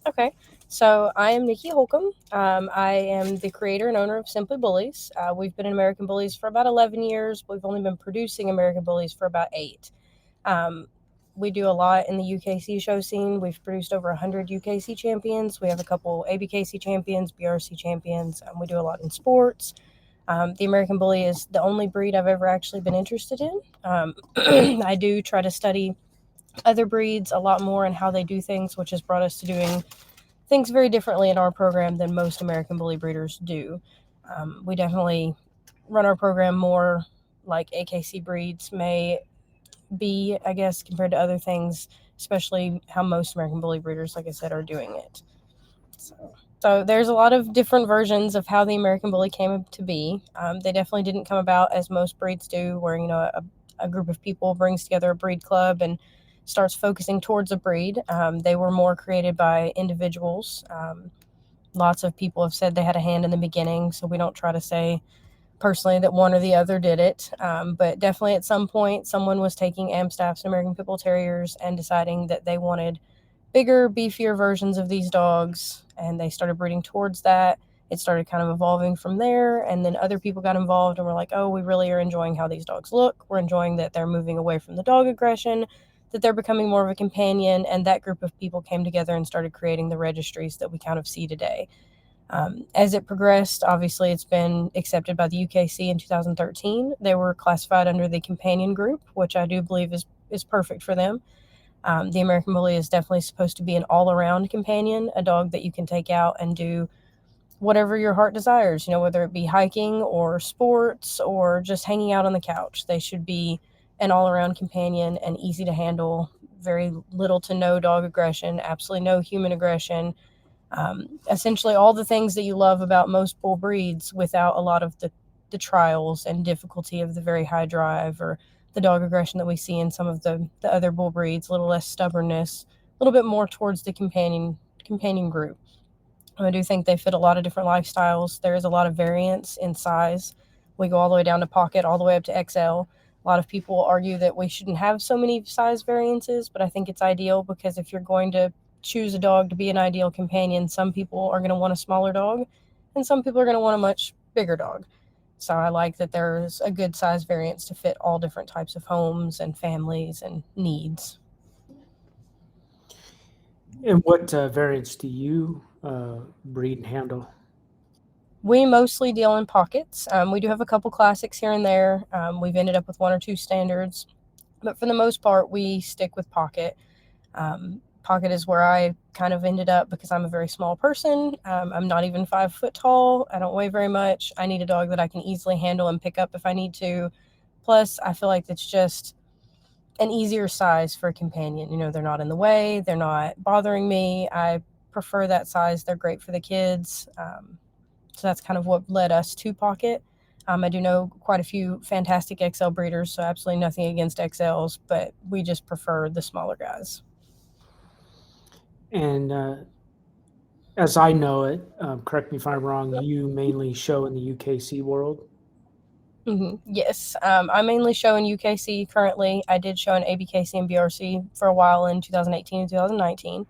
Okay, so I am Nikki Holcomb. I am the creator and owner of Simply Bullies. We've been in American Bullies for about 11 years. We've only been producing American Bullies for about 8. Um, we do a lot in the UKC show scene. We've produced over 100 UKC champions. We have a couple ABKC champions, BRC champions. We do a lot in sports. The American Bully is the only breed I've ever actually been interested in. I do try to study other breeds a lot more and how they do things, which has brought us to doing things very differently in our program than most American Bully breeders do. We definitely run our program more like AKC breeds may be, I guess, compared to other things, especially how most American Bully breeders, like I said, are doing it. So there's a lot of different versions of how the American Bully came to be. They definitely didn't come about as most breeds do, where a group of people brings together a breed club and starts focusing towards a breed. They were more created by individuals. Lots of people have said they had a hand in the beginning, so we don't try to say personally that one or the other did it. But definitely at some point, someone was taking Amstaffs and American Pit Bull Terriers and deciding that they wanted bigger, beefier versions of these dogs, and they started breeding towards that. It started kind of evolving from there, and then other people got involved and were like, oh, we really are enjoying how these dogs look. We're enjoying that they're moving away from the dog aggression, that they're becoming more of a companion, and that group of people came together and started creating the registries that we kind of see today. As it progressed, obviously, it's been accepted by the UKC in 2013. They were classified under the companion group, which I do believe is perfect for them. The American Bully is definitely supposed to be an all-around companion, a dog that you can take out and do whatever your heart desires, whether it be hiking or sports or just hanging out on the couch. They should be an all-around companion and easy to handle, very little to no dog aggression, absolutely no human aggression. Essentially all the things that you love about most bull breeds without a lot of the trials and difficulty of the very high drive or the dog aggression that we see in some of the other bull breeds, a little less stubbornness, a little bit more towards the companion group. I do think they fit a lot of different lifestyles. There is a lot of variance in size. We go all the way down to pocket, all the way up to XL. A lot of people argue that we shouldn't have so many size variances, but I think it's ideal because if you're going to choose a dog to be an ideal companion, some people are going to want a smaller dog and some people are going to want a much bigger dog. So I like that there's a good size variance to fit all different types of homes and families and needs. And what variants do you breed and handle? We mostly deal in pockets. We do have a couple classics here and there. We've ended up with one or two standards, but for the most part, we stick with pocket. Pocket is where I kind of ended up because I'm a very small person. I'm not even 5 foot tall. I don't weigh very much. I need a dog that I can easily handle and pick up if I need to. Plus, I feel like it's just an easier size for a companion. They're not in the way, they're not bothering me. I prefer that size. They're great for the kids. So that's kind of what led us to Pocket. I do know quite a few fantastic XL breeders, so absolutely nothing against XLs, but we just prefer the smaller guys. And as I know it, correct me if I'm wrong, you mainly show in the UKC world. Yes, I mainly show in UKC currently. I did show in ABKC and BRC for a while in 2018 and 2019.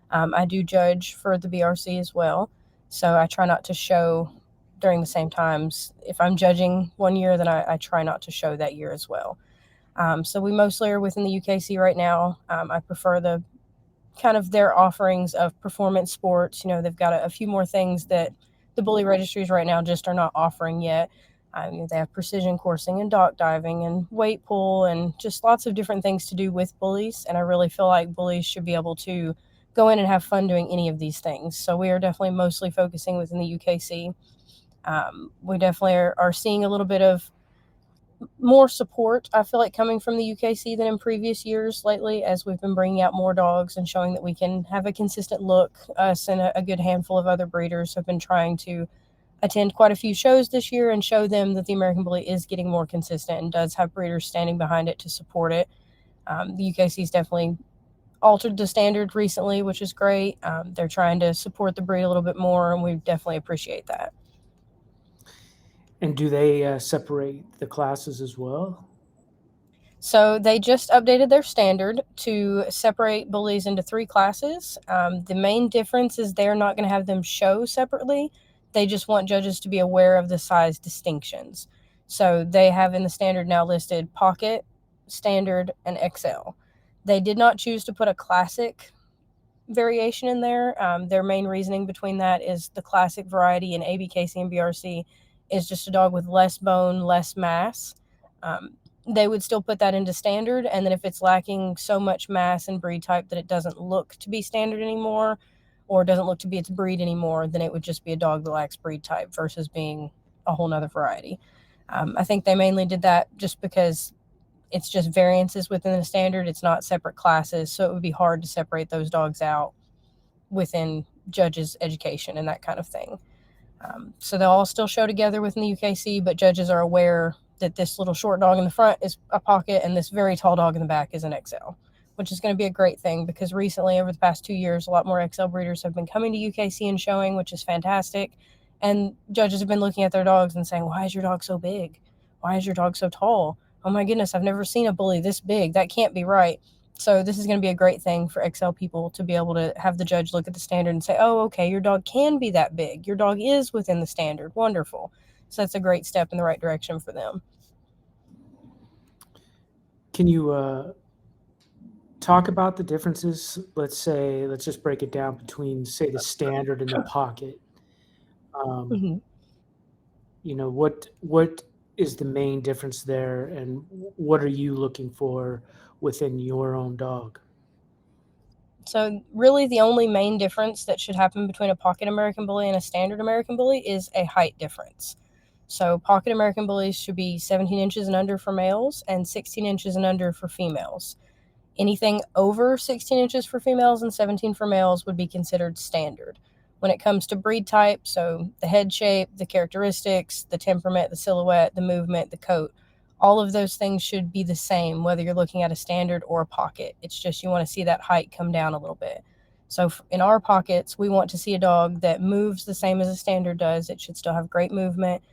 I do judge for the BRC as well, so I try not to show during the same times. If I'm judging one year, then I try not to show that year as well. So we mostly are within the UKC right now. I prefer the kind of their offerings of performance sports. They've got a few more things that the bully registries right now just are not offering yet. They have precision coursing and dock diving and weight pull and just lots of different things to do with bullies. And I really feel like bullies should be able to go in and have fun doing any of these things. So we are definitely mostly focusing within the UKC. We definitely are seeing a little bit of more support, I feel like, coming from the UKC than in previous years lately, as we've been bringing out more dogs and showing that we can have a consistent look. Us and a good handful of other breeders have been trying to attend quite a few shows this year and show them that the American Bully is getting more consistent and does have breeders standing behind it to support it. The UKC's definitely altered the standard recently, which is great. They're trying to support the breed a little bit more, and we definitely appreciate that. And do they separate the classes as well? So they just updated their standard to separate bullies into 3 classes. The main difference is they're not going to have them show separately. They just want judges to be aware of the size distinctions. So they have in the standard now listed Pocket, Standard, and XL. They did not choose to put a classic variation in there. Their main reasoning between that is the classic variety in ABKC and BRC is just a dog with less bone, less mass. They would still put that into standard, and then if it's lacking so much mass and breed type that it doesn't look to be standard anymore or doesn't look to be its breed anymore, then it would just be a dog that lacks breed type versus being a whole nother variety. I think they mainly did that just because it's just variances within the standard. It's not separate classes, so it would be hard to separate those dogs out within judges' education and that kind of thing. So they'll all still show together within the UKC, but judges are aware that this little short dog in the front is a Pocket and this very tall dog in the back is an XL, which is going to be a great thing because recently, over the past 2 years, a lot more XL breeders have been coming to UKC and showing, which is fantastic. And judges have been looking at their dogs and saying, why is your dog so big? Why is your dog so tall? Oh my goodness, I've never seen a bully this big. That can't be right. So this is going to be a great thing for XL people to be able to have the judge look at the standard and say, oh, okay, your dog can be that big. Your dog is within the standard. Wonderful. So that's a great step in the right direction for them. Can you talk about the differences? Let's just break it down between, say, the standard and the Pocket. Mm-hmm. What is the main difference there, and what are you looking for within your own dog? So really the only main difference that should happen between a Pocket American Bully and a standard American Bully is a height difference. So Pocket American Bullies should be 17 inches and under for males and 16 inches and under for females. Anything over 16 inches for females and 17 for males would be considered standard. When it comes to breed type, so the head shape, the characteristics, the temperament, the silhouette, the movement, the coat, all of those things should be the same whether you're looking at a standard or a Pocket. It's just you want to see that height come down a little bit. So in our Pockets, we want to see a dog that moves the same as a standard does. It should still have great movement,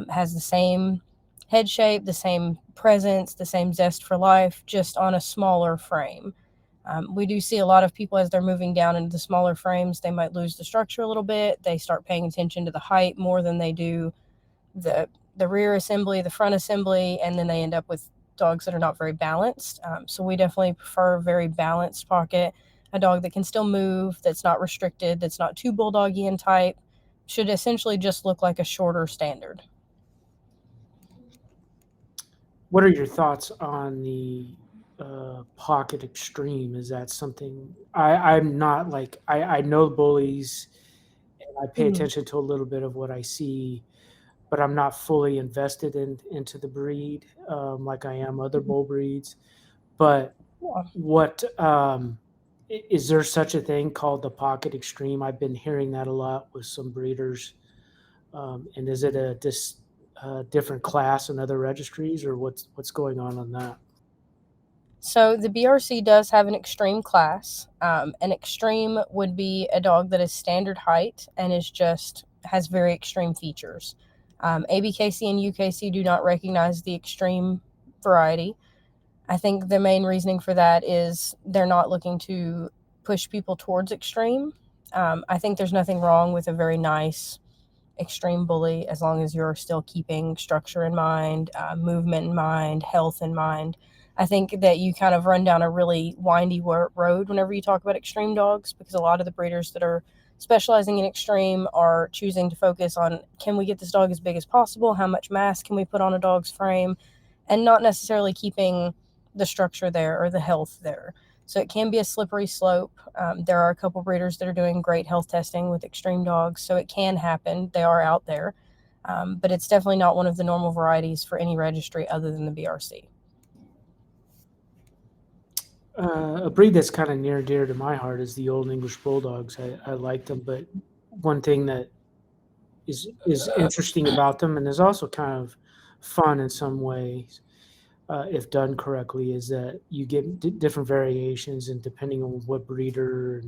has the same head shape, the same presence, the same zest for life, just on a smaller frame. We do see a lot of people as they're moving down into the smaller frames, they might lose the structure a little bit. They start paying attention to the height more than they do the rear assembly, the front assembly, and then they end up with dogs that are not very balanced. So we definitely prefer a very balanced Pocket, a dog that can still move, that's not restricted, that's not too bulldoggy in type, should essentially just look like a shorter standard. What are your thoughts on the Pocket Extreme? Is that something I'm not like I know bullies and I pay Mm-hmm. attention to a little bit of what I see, but I'm not fully invested into the breed like I am other bull breeds. But Yeah. what is there such a thing called the Pocket Extreme? I've been hearing that a lot with some breeders. And is it a different class in other registries, or what's going on that? So the BRC does have an extreme class. An extreme would be a dog that is standard height and is just has very extreme features. ABKC and UKC do not recognize the extreme variety. I think the main reasoning for that is they're not looking to push people towards extreme. I think there's nothing wrong with a very nice extreme bully as long as you're still keeping structure in mind, movement in mind, health in mind. I think that you kind of run down a really windy road whenever you talk about extreme dogs because a lot of the breeders that are specializing in extreme are choosing to focus on can we get this dog as big as possible? How much mass can we put on a dog's frame? And not necessarily keeping the structure there or the health there. So it can be a slippery slope. There are a couple breeders that are doing great health testing with extreme dogs, so it can happen. They are out there, but it's definitely not one of the normal varieties for any registry other than the BRC. A breed that's kind of near and dear to my heart is the Old English Bulldogs. I like them, but one thing that is interesting about them, and is also kind of fun in some ways, if done correctly, is that you get different variations, and depending on what breeder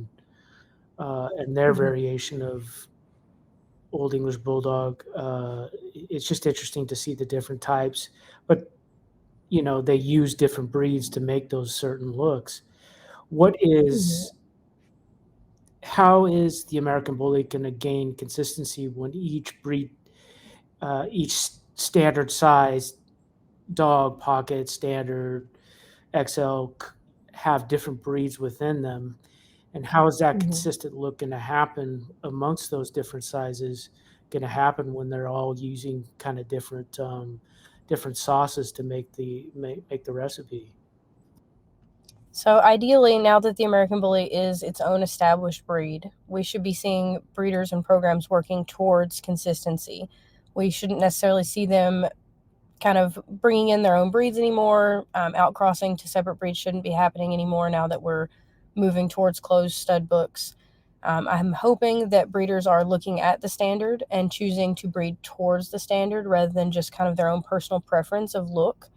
and their Mm-hmm. variation of Old English Bulldog, it's just interesting to see the different types. But they use different breeds to make those certain looks. What is How is the American Bully going to gain consistency when each standard size dog, pocket, standard, XL, have different breeds within them? And how is that consistent look going to happen amongst those different sizes? Going to happen when they're all using kind of different sauces to make the recipe? So ideally, now that the American Bully is its own established breed, we should be seeing breeders and programs working towards consistency. We shouldn't necessarily see them kind of bringing in their own breeds anymore. Outcrossing to separate breeds shouldn't be happening anymore now that we're moving towards closed stud books. I'm hoping that breeders are looking at the standard and choosing to breed towards the standard rather than just kind of their own personal preference of look.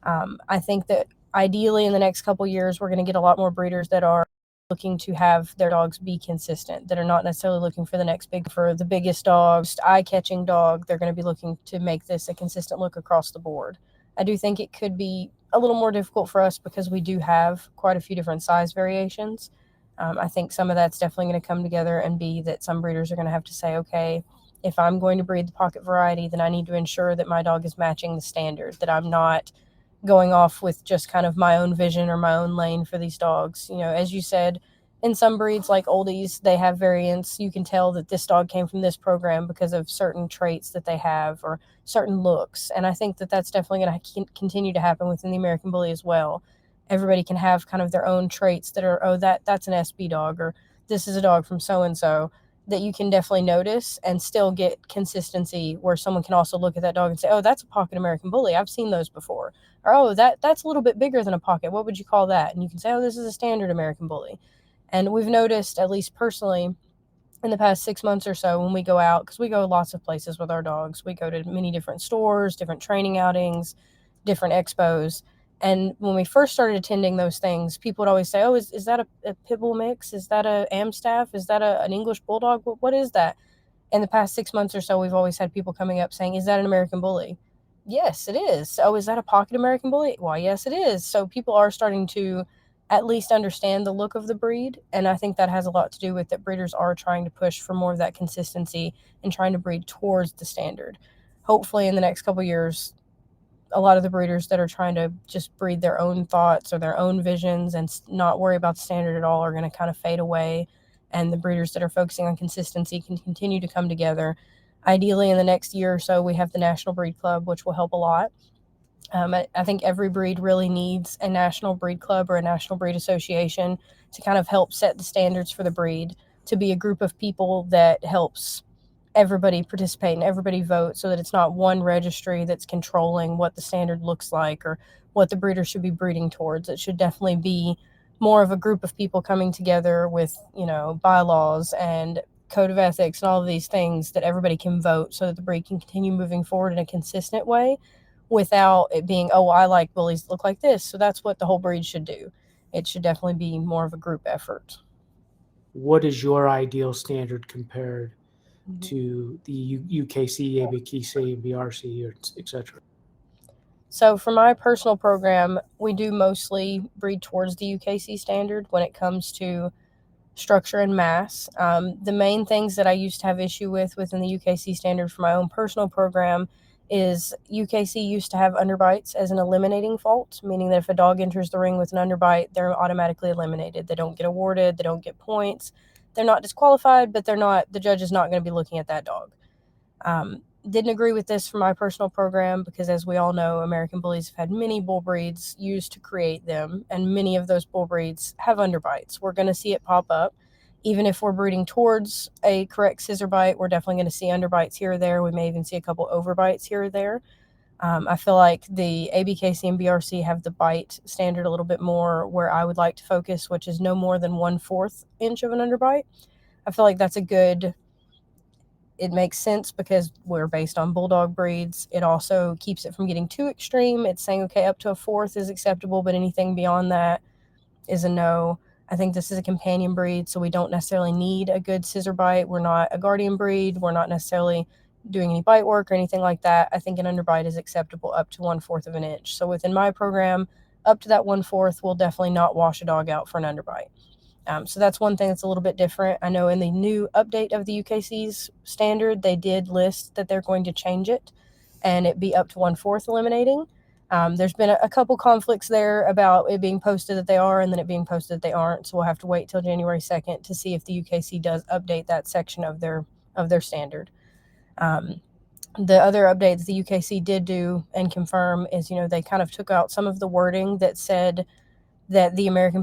I think that ideally in the next couple years, we're going to get a lot more breeders that are looking to have their dogs be consistent, that are not necessarily looking for the biggest dog, eye-catching dog. They're going to be looking to make this a consistent look across the board. I do think it could be a little more difficult for us because we do have quite a few different size variations. I think some of that's definitely going to come together and be that some breeders are going to have to say, okay, if I'm going to breed the pocket variety, then I need to ensure that my dog is matching the standard, that I'm not going off with just kind of my own vision or my own lane for these dogs. As you said, in some breeds like oldies, they have variants. You can tell that this dog came from this program because of certain traits that they have or certain looks. And I think that that's definitely going to continue to happen within the American Bully as well. Everybody can have kind of their own traits that are, oh, that's an SB dog, or this is a dog from so and so, that you can definitely notice and still get consistency where someone can also look at that dog and say, oh, that's a pocket American Bully. I've seen those before. Or, oh, that's a little bit bigger than a pocket. What would you call that? And you can say, oh, this is a standard American Bully. And we've noticed, at least personally, in the past 6 months or so, when we go out, because we go lots of places with our dogs, we go to many different stores, different training outings, different expos. And when we first started attending those things, people would always say, oh, is that a pit bull mix? Is that a Amstaff? Is that an English bulldog? What is that? In the past 6 months or so, we've always had people coming up saying, is that an American Bully? Yes, it is. Oh, is that a pocket American Bully? Why, yes, it is. So people are starting to at least understand the look of the breed. And I think that has a lot to do with that breeders are trying to push for more of that consistency and trying to breed towards the standard. Hopefully in the next couple of years, a lot of the breeders that are trying to just breed their own thoughts or their own visions and not worry about the standard at all are going to kind of fade away. And the breeders that are focusing on consistency can continue to come together. Ideally, in the next year or so, we have the National Breed Club, which will help a lot. I think every breed really needs a national breed club or a national breed association to kind of help set the standards for the breed, to be a group of people that helps everybody participate and everybody vote so that it's not one registry that's controlling what the standard looks like or what the breeder should be breeding towards. It should definitely be more of a group of people coming together with, bylaws and code of ethics and all of these things that everybody can vote so that the breed can continue moving forward in a consistent way without it being, oh, I like bullies that look like this, so that's what the whole breed should do. It should definitely be more of a group effort. What is your ideal standard compared to the UKC, ABKC, BRC, etc.? So for my personal program, we do mostly breed towards the UKC standard when it comes to structure and mass. The main things that I used to have issue with within the UKC standard for my own personal program is UKC used to have underbites as an eliminating fault, meaning that if a dog enters the ring with an underbite, they're automatically eliminated. They don't get awarded, they don't get points. They're not disqualified, but the judge is not going to be looking at that dog. Didn't agree with this for my personal program because, as we all know, American Bullies have had many bull breeds used to create them, and many of those bull breeds have underbites. We're going to see it pop up. Even if we're breeding towards a correct scissor bite, we're definitely going to see underbites here or there. We may even see a couple overbites here or there. I feel like the ABKC and BRC have the bite standard a little bit more where I would like to focus, which is no more than 1/4 inch of an underbite. I feel like that's it makes sense because we're based on bulldog breeds. It also keeps it from getting too extreme. It's saying, okay, up to 1/4 is acceptable, but anything beyond that is a no. I think this is a companion breed, so we don't necessarily need a good scissor bite. We're not a guardian breed. We're not necessarily doing any bite work or anything like that, I think an underbite is acceptable up to 1/4 of an inch. So within my program, up to that 1/4 will definitely not wash a dog out for an underbite. So that's one thing that's a little bit different. I know in the new update of the UKC's standard, they did list that they're going to change it and it be up to 1/4 eliminating. There's been a couple conflicts there about it being posted that they are and then it being posted that they aren't. So we'll have to wait till January 2nd to see if the UKC does update that section of their standard. The other update that the UKC did do and confirm is, they kind of took out some of the wording that said that the American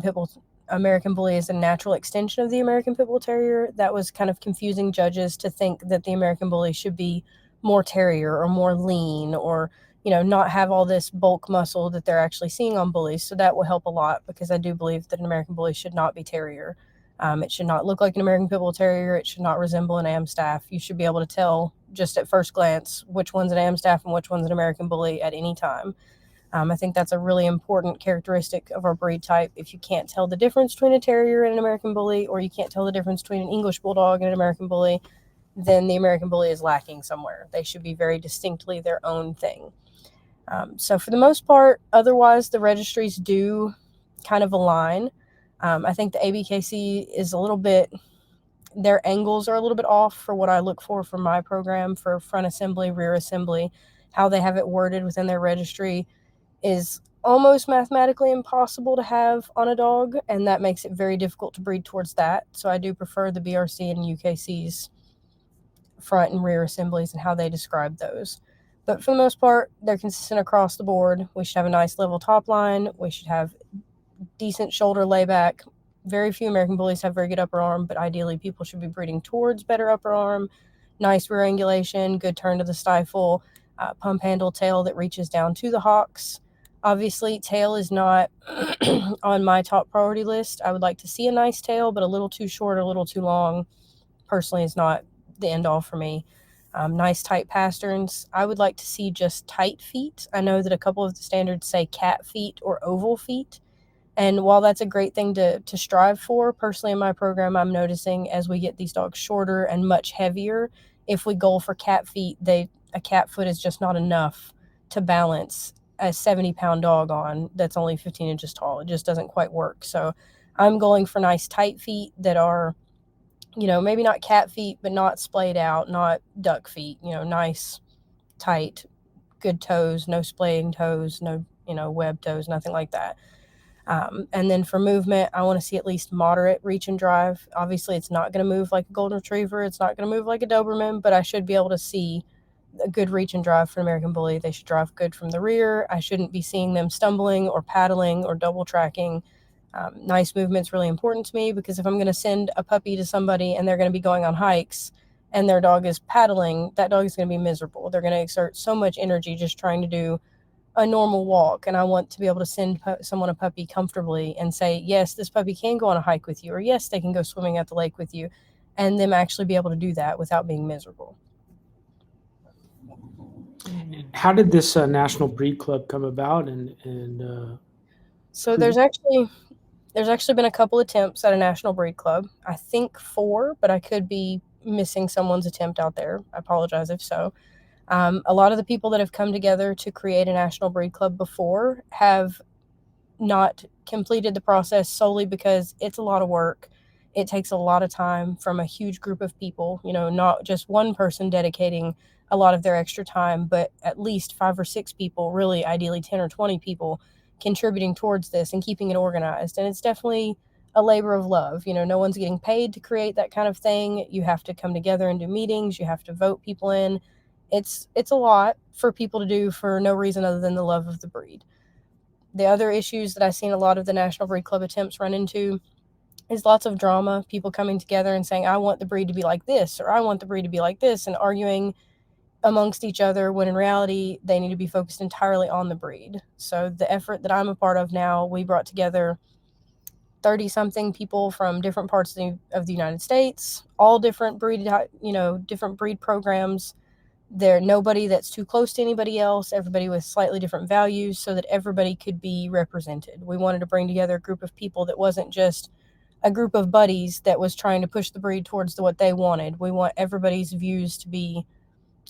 Bully is a natural extension of the American Pit Bull Terrier. That was kind of confusing judges to think that the American Bully should be more terrier or more lean or, not have all this bulk muscle that they're actually seeing on bullies. So that will help a lot because I do believe that an American Bully should not be terrier. It should not look like an American Pit Bull Terrier. It should not resemble an Amstaff. You should be able to tell just at first glance which one's an Amstaff and which one's an American Bully at any time. I think that's a really important characteristic of our breed type. If you can't tell the difference between a terrier and an American Bully, or you can't tell the difference between an English Bulldog and an American Bully, then the American Bully is lacking somewhere. They should be very distinctly their own thing. So for the most part, otherwise, the registries do kind of align. I think the ABKC is a little bit, their angles are a little bit off for what I look for my program for front assembly, rear assembly. How they have it worded within their registry is almost mathematically impossible to have on a dog, and that makes it very difficult to breed towards that. So I do prefer the BRC and UKC's front and rear assemblies and how they describe those. But for the most part, they're consistent across the board. We should have a nice level top line. We should have decent shoulder layback. Very few American Bullies have very good upper arm, but ideally people should be breeding towards better upper arm. Nice rear angulation, good turn to the stifle, pump handle tail that reaches down to the hocks. Obviously, tail is not on my top priority list. I would like to see a nice tail, but a little too short or a little too long, personally, is not the end all for me. Nice tight pasterns. I would like to see just tight feet. I know that a couple of the standards say cat feet or oval feet. And while that's a great thing to strive for, personally in my program, I'm noticing as we get these dogs shorter and much heavier, if we goal for cat feet, a cat foot is just not enough to balance a 70-pound dog on that's only 15 inches tall. It just doesn't quite work. So I'm going for nice tight feet that are, maybe not cat feet, but not splayed out, not duck feet, nice, tight, good toes, no splaying toes, no, web toes, nothing like that. And then for movement, I want to see at least moderate reach and drive. Obviously, it's not going to move like a golden retriever. It's not going to move like a Doberman, but I should be able to see a good reach and drive for an American Bully. They should drive good from the rear. I shouldn't be seeing them stumbling or paddling or double tracking. Nice movement's really important to me because if I'm going to send a puppy to somebody and they're going to be going on hikes and their dog is paddling, that dog is going to be miserable. They're going to exert so much energy just trying to do a normal walk, and I want to be able to send someone a puppy comfortably and say, yes, this puppy can go on a hike with you, or yes, they can go swimming at the lake with you, and them actually be able to do that without being miserable. How did this National Breed Club come about? So there's actually been a couple attempts at a National Breed Club. I think 4, but I could be missing someone's attempt out there. I apologize if so. A lot of the people that have come together to create a National Breed Club before have not completed the process solely because it's a lot of work. It takes a lot of time from a huge group of people, not just one person dedicating a lot of their extra time, but at least 5 or 6 people, really ideally 10 or 20 people contributing towards this and keeping it organized. And it's definitely a labor of love. No one's getting paid to create that kind of thing. You have to come together and do meetings. You have to vote people in. It's a lot for people to do for no reason other than the love of the breed. The other issues that I've seen a lot of the National Breed Club attempts run into is lots of drama, people coming together and saying, I want the breed to be like this, or I want the breed to be like this, and arguing amongst each other when in reality they need to be focused entirely on the breed. So the effort that I'm a part of now, we brought together 30-something people from different parts of the United States, all different breed, different breed programs. There nobody that's too close to anybody else, everybody with slightly different values so that everybody could be represented. We wanted to bring together a group of people that wasn't just a group of buddies that was trying to push the breed towards what they wanted. We want everybody's views to be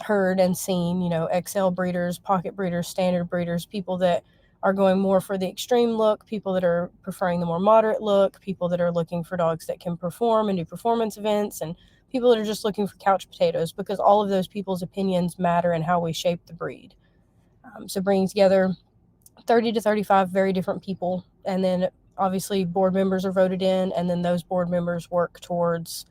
heard and seen, XL breeders, pocket breeders, standard breeders, people that are going more for the extreme look, people that are preferring the more moderate look, people that are looking for dogs that can perform and do performance events, and people that are just looking for couch potatoes, because all of those people's opinions matter in how we shape the breed. So bringing together 30 to 35 very different people, and then obviously board members are voted in, and then those board members work towards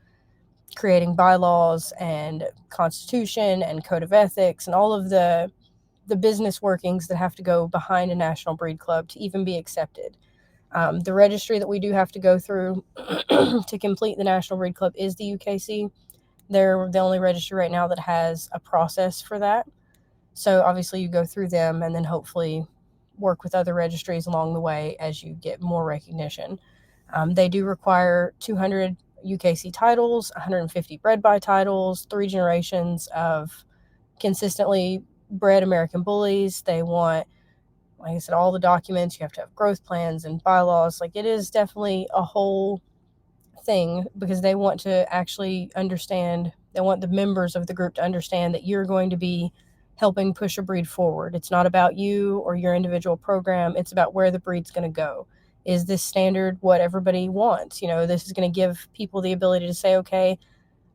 creating bylaws and constitution and code of ethics and all of the business workings that have to go behind a national breed club to even be accepted. The registry that we do have to go through to complete the national breed club is the UKC. They're the only registry right now that has a process for that. So obviously you go through them and then hopefully work with other registries along the way as you get more recognition. They do require 200 UKC titles, 150 bred by titles, 3 generations of consistently bred American bullies. They want, like I said, all the documents. You have to have growth plans and bylaws. Like, it is definitely a whole thing, because they want to actually understand, they want the members of the group to understand that you're going to be helping push a breed forward. It's not about you or your individual program. It's about where the breed's going to go. Is this standard what everybody wants? This is going to give people the ability to say, okay,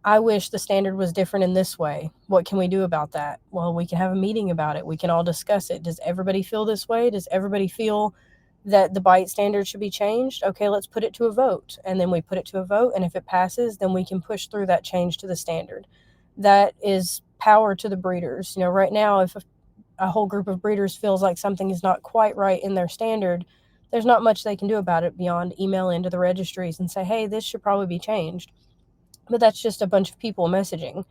I wish the standard was different in this way. What can we do about that? Well, we can have a meeting about it. We can all discuss it. Does everybody feel this way? Does everybody feel that the bite standard should be changed? Okay, let's put it to a vote. And then we put it to a vote. And if it passes, then we can push through that change to the standard. That is power to the breeders. Right now, if a whole group of breeders feels like something is not quite right in their standard, there's not much they can do about it beyond email into the registries and say, hey, this should probably be changed. But that's just a bunch of people messaging.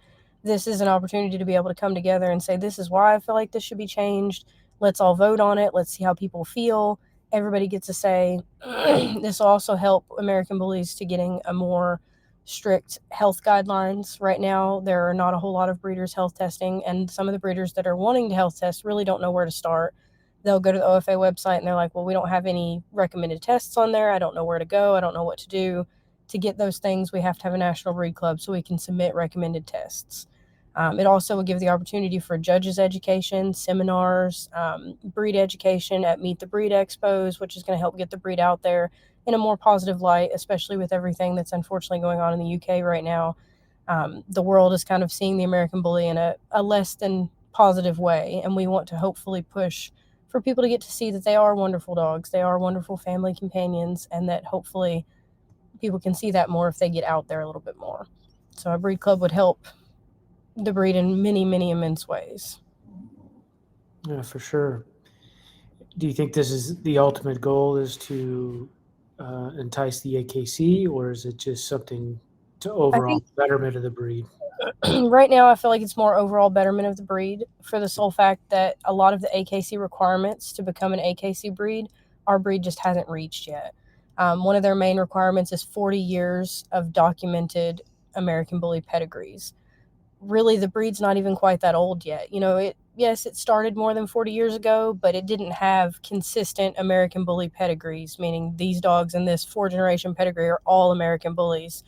This is an opportunity to be able to come together and say, this is why I feel like this should be changed. Let's all vote on it. Let's see how people feel. Everybody gets a say. This will also help American Bullies to getting a more strict health guidelines. Right now, there are not a whole lot of breeders health testing, and some of the breeders that are wanting to health test really don't know where to start. They'll go to the OFA website and they're like, well, we don't have any recommended tests on there. I don't know where to go. I don't know what to do. To get those things, we have to have a national breed club so we can submit recommended tests. It also will give the opportunity for judges education, seminars, breed education at Meet the Breed Expos, which is going to help get the breed out there in a more positive light, especially with everything that's unfortunately going on in the UK right now. The world is kind of seeing the American Bully in a less than positive way, and we want to hopefully push for people to get to see that they are wonderful dogs, they are wonderful family companions, and that hopefully people can see that more if they get out there a little bit more. So a breed club would help the breed in many, many immense ways. Yeah, for sure. Do you think this is the ultimate goal, is to entice the AKC, or is it just something to overall betterment of the breed? Right now, I feel like it's more overall betterment of the breed, for the sole fact that a lot of the AKC requirements to become an AKC breed, our breed just hasn't reached yet. One of their main requirements is 40 years of documented American Bully pedigrees. Really, the breed's not even quite that old yet. Yes, it started more than 40 years ago, but it didn't have consistent American Bully pedigrees, meaning these dogs in this 4-generation pedigree are all American Bullies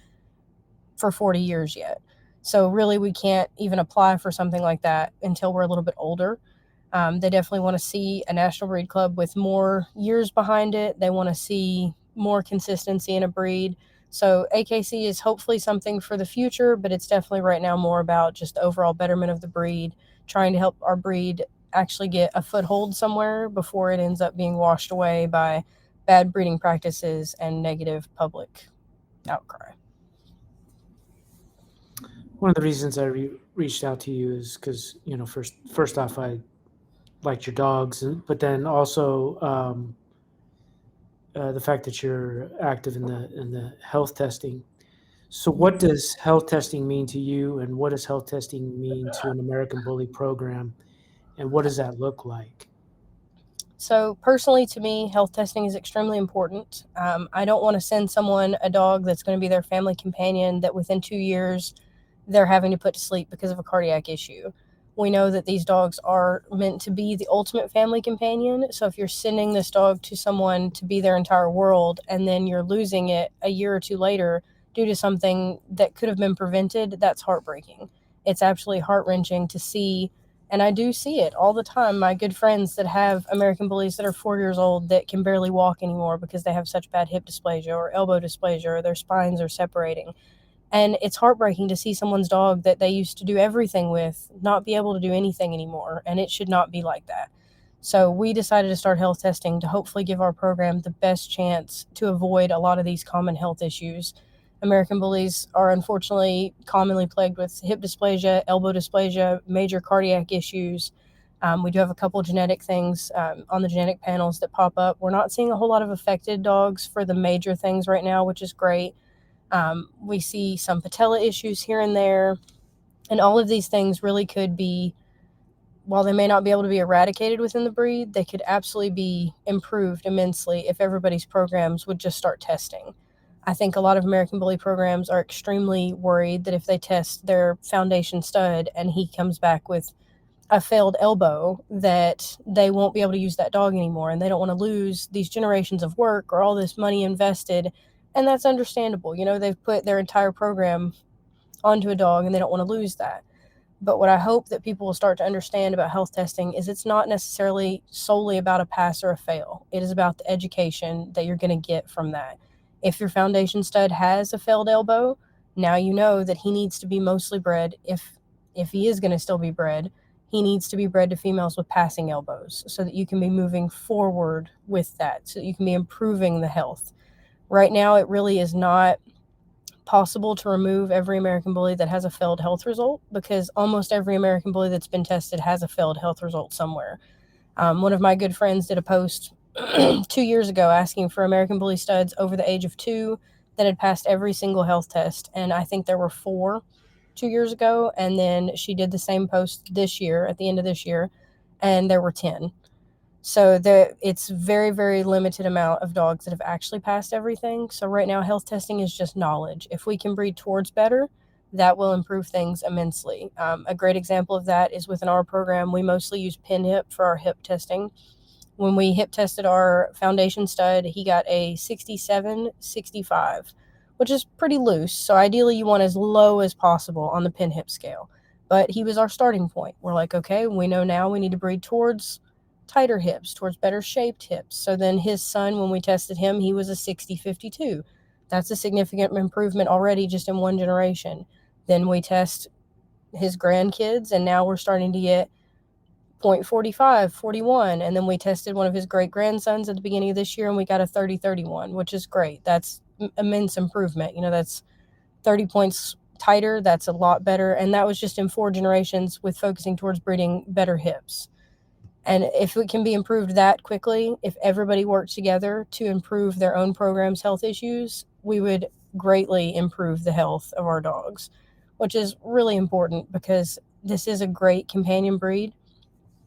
for 40 years yet. So really, we can't even apply for something like that until we're a little bit older. They definitely want to see a national breed club with more years behind it. They want to see more consistency in a breed. So AKC is hopefully something for the future, but it's definitely right now more about just the overall betterment of the breed, trying to help our breed actually get a foothold somewhere before it ends up being washed away by bad breeding practices and negative public outcry. One of the reasons I reached out to you is because, first off, I liked your dogs, but then also the fact that you're active in the health testing. So what does health testing mean to you, and what does health testing mean to an American Bully program, and what does that look like? So personally, to me, health testing is extremely important. I don't want to send someone a dog that's going to be their family companion that within 2 years they're having to put to sleep because of a cardiac issue. We know that these dogs are meant to be the ultimate family companion. So if you're sending this dog to someone to be their entire world, and then you're losing it a year or two later due to something that could have been prevented, that's heartbreaking. It's absolutely heart-wrenching to see, and I do see it all the time. My good friends that have American Bullies that are 4 years old that can barely walk anymore because they have such bad hip dysplasia or elbow dysplasia or their spines are separating. And it's heartbreaking to see someone's dog that they used to do everything with not be able to do anything anymore, and it should not be like that. So we decided to start health testing to hopefully give our program the best chance to avoid a lot of these common health issues. American Bullies are unfortunately commonly plagued with hip dysplasia, elbow dysplasia, major cardiac issues. We do have a couple genetic things on the genetic panels that pop up. We're not seeing a whole lot of affected dogs for the major things right now, which is great. We see some patella issues here and there, and all of these things really could be, while they may not be able to be eradicated within the breed, they could absolutely be improved immensely if everybody's programs would just start testing. I think a lot of American Bully programs are extremely worried that if they test their foundation stud and he comes back with a failed elbow, that they won't be able to use that dog anymore, and they don't want to lose these generations of work or all this money invested. And that's understandable. They've put their entire program onto a dog and they don't want to lose that. But what I hope that people will start to understand about health testing is it's not necessarily solely about a pass or a fail. It is about the education that you're going to get from that. If your foundation stud has a failed elbow, now you know that he needs to be mostly bred. If he is going to still be bred, he needs to be bred to females with passing elbows so that you can be moving forward with that, so that you can be improving the health. Right now, it really is not possible to remove every American Bully that has a failed health result, because almost every American Bully that's been tested has a failed health result somewhere. One of my good friends did a post 2 years ago asking for American Bully studs over the age of 2 that had passed every single health test, and I think there were 4 2 years ago, and then she did the same post this year, at the end of this year, and there were 10. So it's very, very limited amount of dogs that have actually passed everything. So right now, health testing is just knowledge. If we can breed towards better, that will improve things immensely. A great example of that is within our program, we mostly use pin hip for our hip testing. When we hip tested our foundation stud, he got a 67-65, which is pretty loose. So ideally, you want as low as possible on the pin hip scale. But he was our starting point. We're like, okay, we know now we need to breed towards tighter hips, towards better shaped hips. So then his son, when we tested him, he was a 60-52. That's a significant improvement already just in one generation. Then we test his grandkids, and now we're starting to get 0.45, 41. And then we tested one of his great grandsons at the beginning of this year, and we got a 30-31, which is great. That's immense improvement. That's 30 points tighter. That's a lot better. And that was just in 4 generations with focusing towards breeding better hips. And if it can be improved that quickly, if everybody worked together to improve their own program's health issues, we would greatly improve the health of our dogs, which is really important because this is a great companion breed.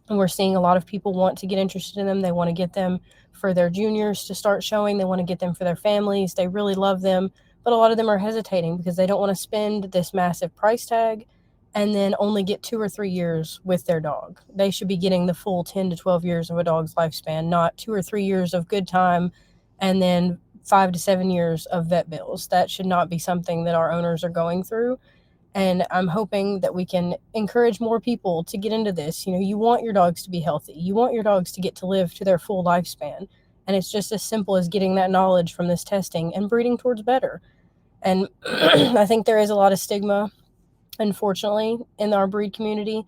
And we're seeing a lot of people want to get interested in them. They want to get them for their juniors to start showing. They want to get them for their families. They really love them. But a lot of them are hesitating because they don't want to spend this massive price tag and then only get 2 or 3 years with their dog. They should be getting the full 10 to 12 years of a dog's lifespan, not 2 or 3 years of good time and then 5 to 7 years of vet bills. That should not be something that our owners are going through. And I'm hoping that we can encourage more people to get into this. You want your dogs to be healthy. You want your dogs to get to live to their full lifespan. And it's just as simple as getting that knowledge from this testing and breeding towards better. And I think there is a lot of stigma, unfortunately, in our breed community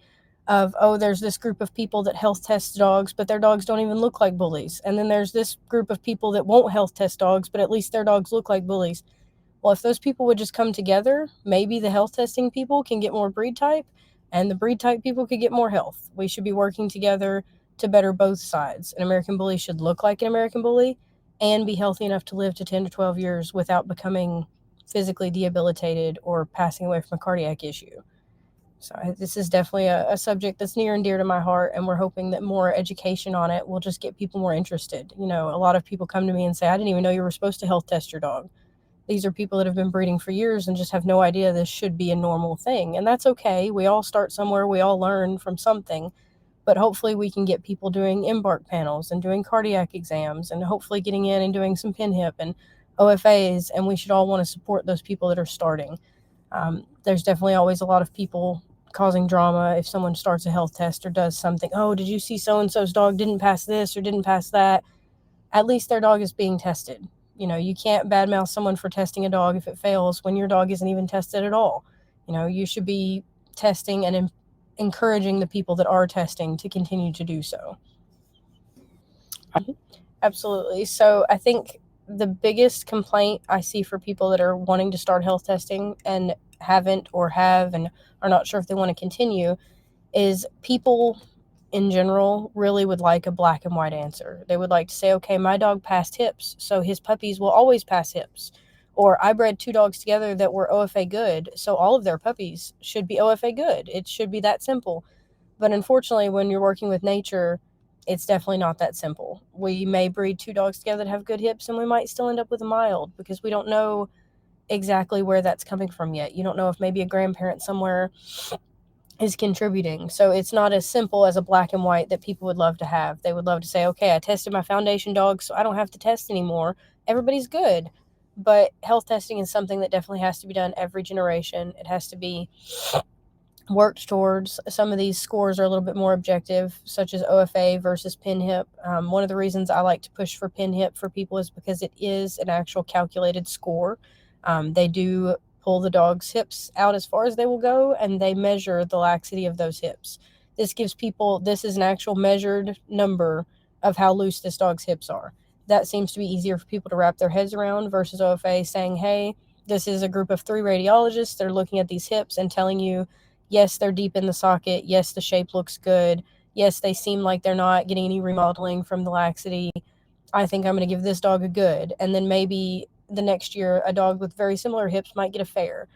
of, oh, there's this group of people that health test dogs, but their dogs don't even look like bullies. And then there's this group of people that won't health test dogs, but at least their dogs look like bullies. Well, if those people would just come together, maybe the health testing people can get more breed type and the breed type people could get more health. We should be working together to better both sides. An American Bully should look like an American Bully and be healthy enough to live to 10 to 12 years without becoming physically debilitated or passing away from a cardiac issue. So this is definitely a subject that's near and dear to my heart, and we're hoping that more education on it will just get people more interested. A lot of people come to me and say, I didn't even know you were supposed to health test your dog. These are people that have been breeding for years and just have no idea this should be a normal thing. And that's okay. We all start somewhere. We all learn from something. But hopefully we can get people doing embark panels and doing cardiac exams and hopefully getting in and doing some pin hip and OFAs. And we should all want to support those people that are starting. There's definitely always a lot of people causing drama if someone starts a health test or does something. Oh, did you see so-and-so's dog didn't pass this or didn't pass that? At least their dog is being tested. You can't badmouth someone for testing a dog if it fails when your dog isn't even tested at all. You should be testing and encouraging the people that are testing to continue to do so. Absolutely. So I think the biggest complaint I see for people that are wanting to start health testing and haven't or have and are not sure if they want to continue is people in general really would like a black and white answer. They would like to say, okay, my dog passed hips, so his puppies will always pass hips. Or I bred 2 dogs together that were OFA good, so all of their puppies should be OFA good. It should be that simple. But unfortunately, when you're working with nature, it's definitely not that simple. We may breed 2 dogs together that have good hips, and we might still end up with a mild because we don't know exactly where that's coming from yet. You don't know if maybe a grandparent somewhere is contributing. So it's not as simple as a black and white that people would love to have. They would love to say, okay, I tested my foundation dog, so I don't have to test anymore. Everybody's good. But health testing is something that definitely has to be done every generation. It has to be worked towards. Some of these scores are a little bit more objective, such as OFA versus pin hip. One of the reasons I like to push for pin hip for people is because it is an actual calculated score. They do pull the dog's hips out as far as they will go, and they measure the laxity of those hips. This is an actual measured number of how loose this dog's hips are. That seems to be easier for people to wrap their heads around versus OFA saying, hey, this is a group of 3 radiologists. They're looking at these hips and telling you, yes, they're deep in the socket. Yes, the shape looks good. Yes, they seem like they're not getting any remodeling from the laxity. I think I'm going to give this dog a good. And then maybe the next year, a dog with very similar hips might get a fair,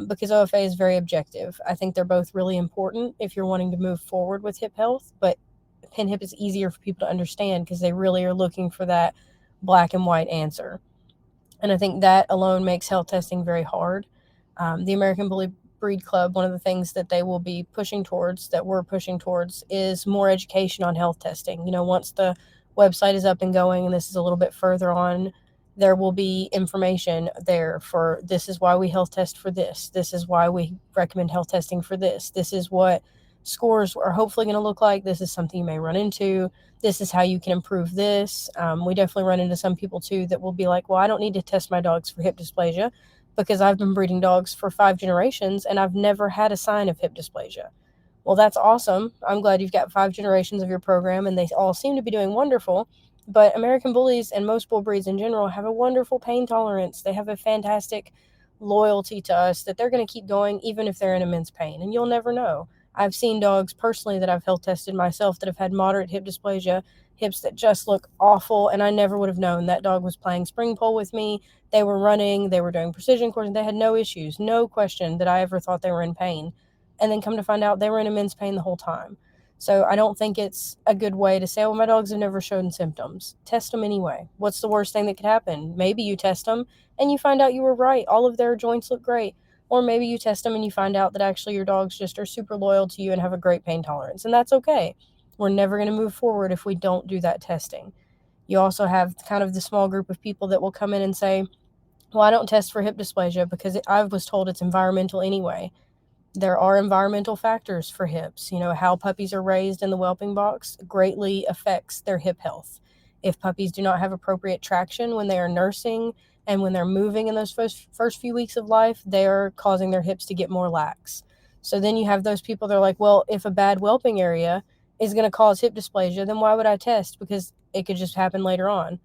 because OFA is very objective. I think they're both really important if you're wanting to move forward with hip health, but pin hip is easier for people to understand because they really are looking for that black and white answer. And I think that alone makes health testing very hard. The American Bully Breed Club, one of the things that they will be pushing towards, that we're pushing towards, is more education on health testing. Once the website is up and going, and this is a little bit further on, there will be information there for this is why we health test for this. This is why we recommend health testing for this. This is what scores are hopefully going to look like. This is something you may run into. This is how you can improve this. We definitely run into some people too that will be like, well, I don't need to test my dogs for hip dysplasia because I've been breeding dogs for 5 generations and I've never had a sign of hip dysplasia. Well, that's awesome. I'm glad you've got 5 generations of your program and they all seem to be doing wonderful. But American Bullies and most bull breeds in general have a wonderful pain tolerance. They have a fantastic loyalty to us that they're going to keep going even if they're in immense pain. And you'll never know. I've seen dogs personally that I've health tested myself that have had moderate hip dysplasia, hips that just look awful, and I never would have known. That dog was playing spring pole with me. They were running. They were doing precision coursing. They had no issues, no question that I ever thought they were in pain. And then come to find out they were in immense pain the whole time. So I don't think it's a good way to say, well, my dogs have never shown symptoms. Test them anyway. What's the worst thing that could happen? Maybe you test them and you find out you were right. All of their joints look great. Or maybe you test them and you find out that actually your dogs just are super loyal to you and have a great pain tolerance. And that's okay. We're never going to move forward if we don't do that testing. You also have kind of the small group of people that will come in and say, well, I don't test for hip dysplasia because I was told it's environmental anyway. There are environmental factors for hips. How puppies are raised in the whelping box greatly affects their hip health. If puppies do not have appropriate traction when they are nursing and when they're moving in those first few weeks of life, they are causing their hips to get more lax. So then you have those people that are like, well, if a bad whelping area is going to cause hip dysplasia, then why would I test? Because it could just happen later on.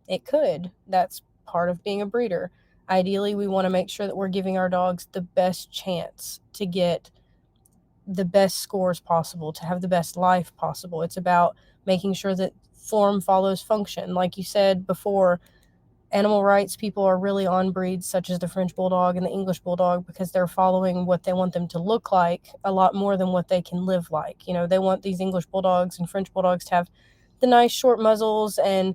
It could. That's part of being a breeder. Ideally, we want to make sure that we're giving our dogs the best chance to get the best scores possible, to have the best life possible. It's about making sure that form follows function. Like you said before, animal rights people are really on breeds such as the French Bulldog and the English Bulldog because they're following what they want them to look like a lot more than what they can live like. They want these English Bulldogs and French Bulldogs to have the nice short muzzles and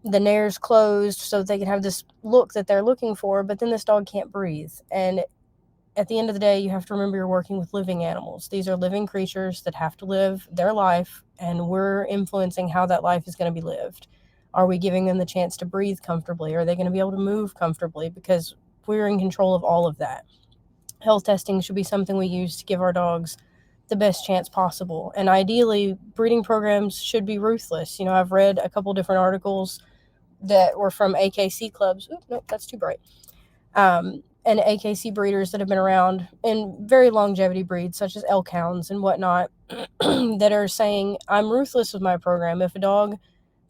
the nares closed so they can have this look that they're looking for, but then this dog can't breathe. And at the end of the day, you have to remember you're working with living animals. These are living creatures that have to live their life, and we're influencing how that life is going to be lived. Are we giving them the chance to breathe comfortably? Are they going to be able to move comfortably? Because we're in control of all of that. health testing should be something we use to give our dogs the best chance possible. And ideally, breeding programs should be ruthless. I've read a couple different articles that were from AKC clubs. Oop, nope, that's too bright. And AKC breeders that have been around in very longevity breeds, such as elk hounds and whatnot, that are saying, I'm ruthless with my program. If a dog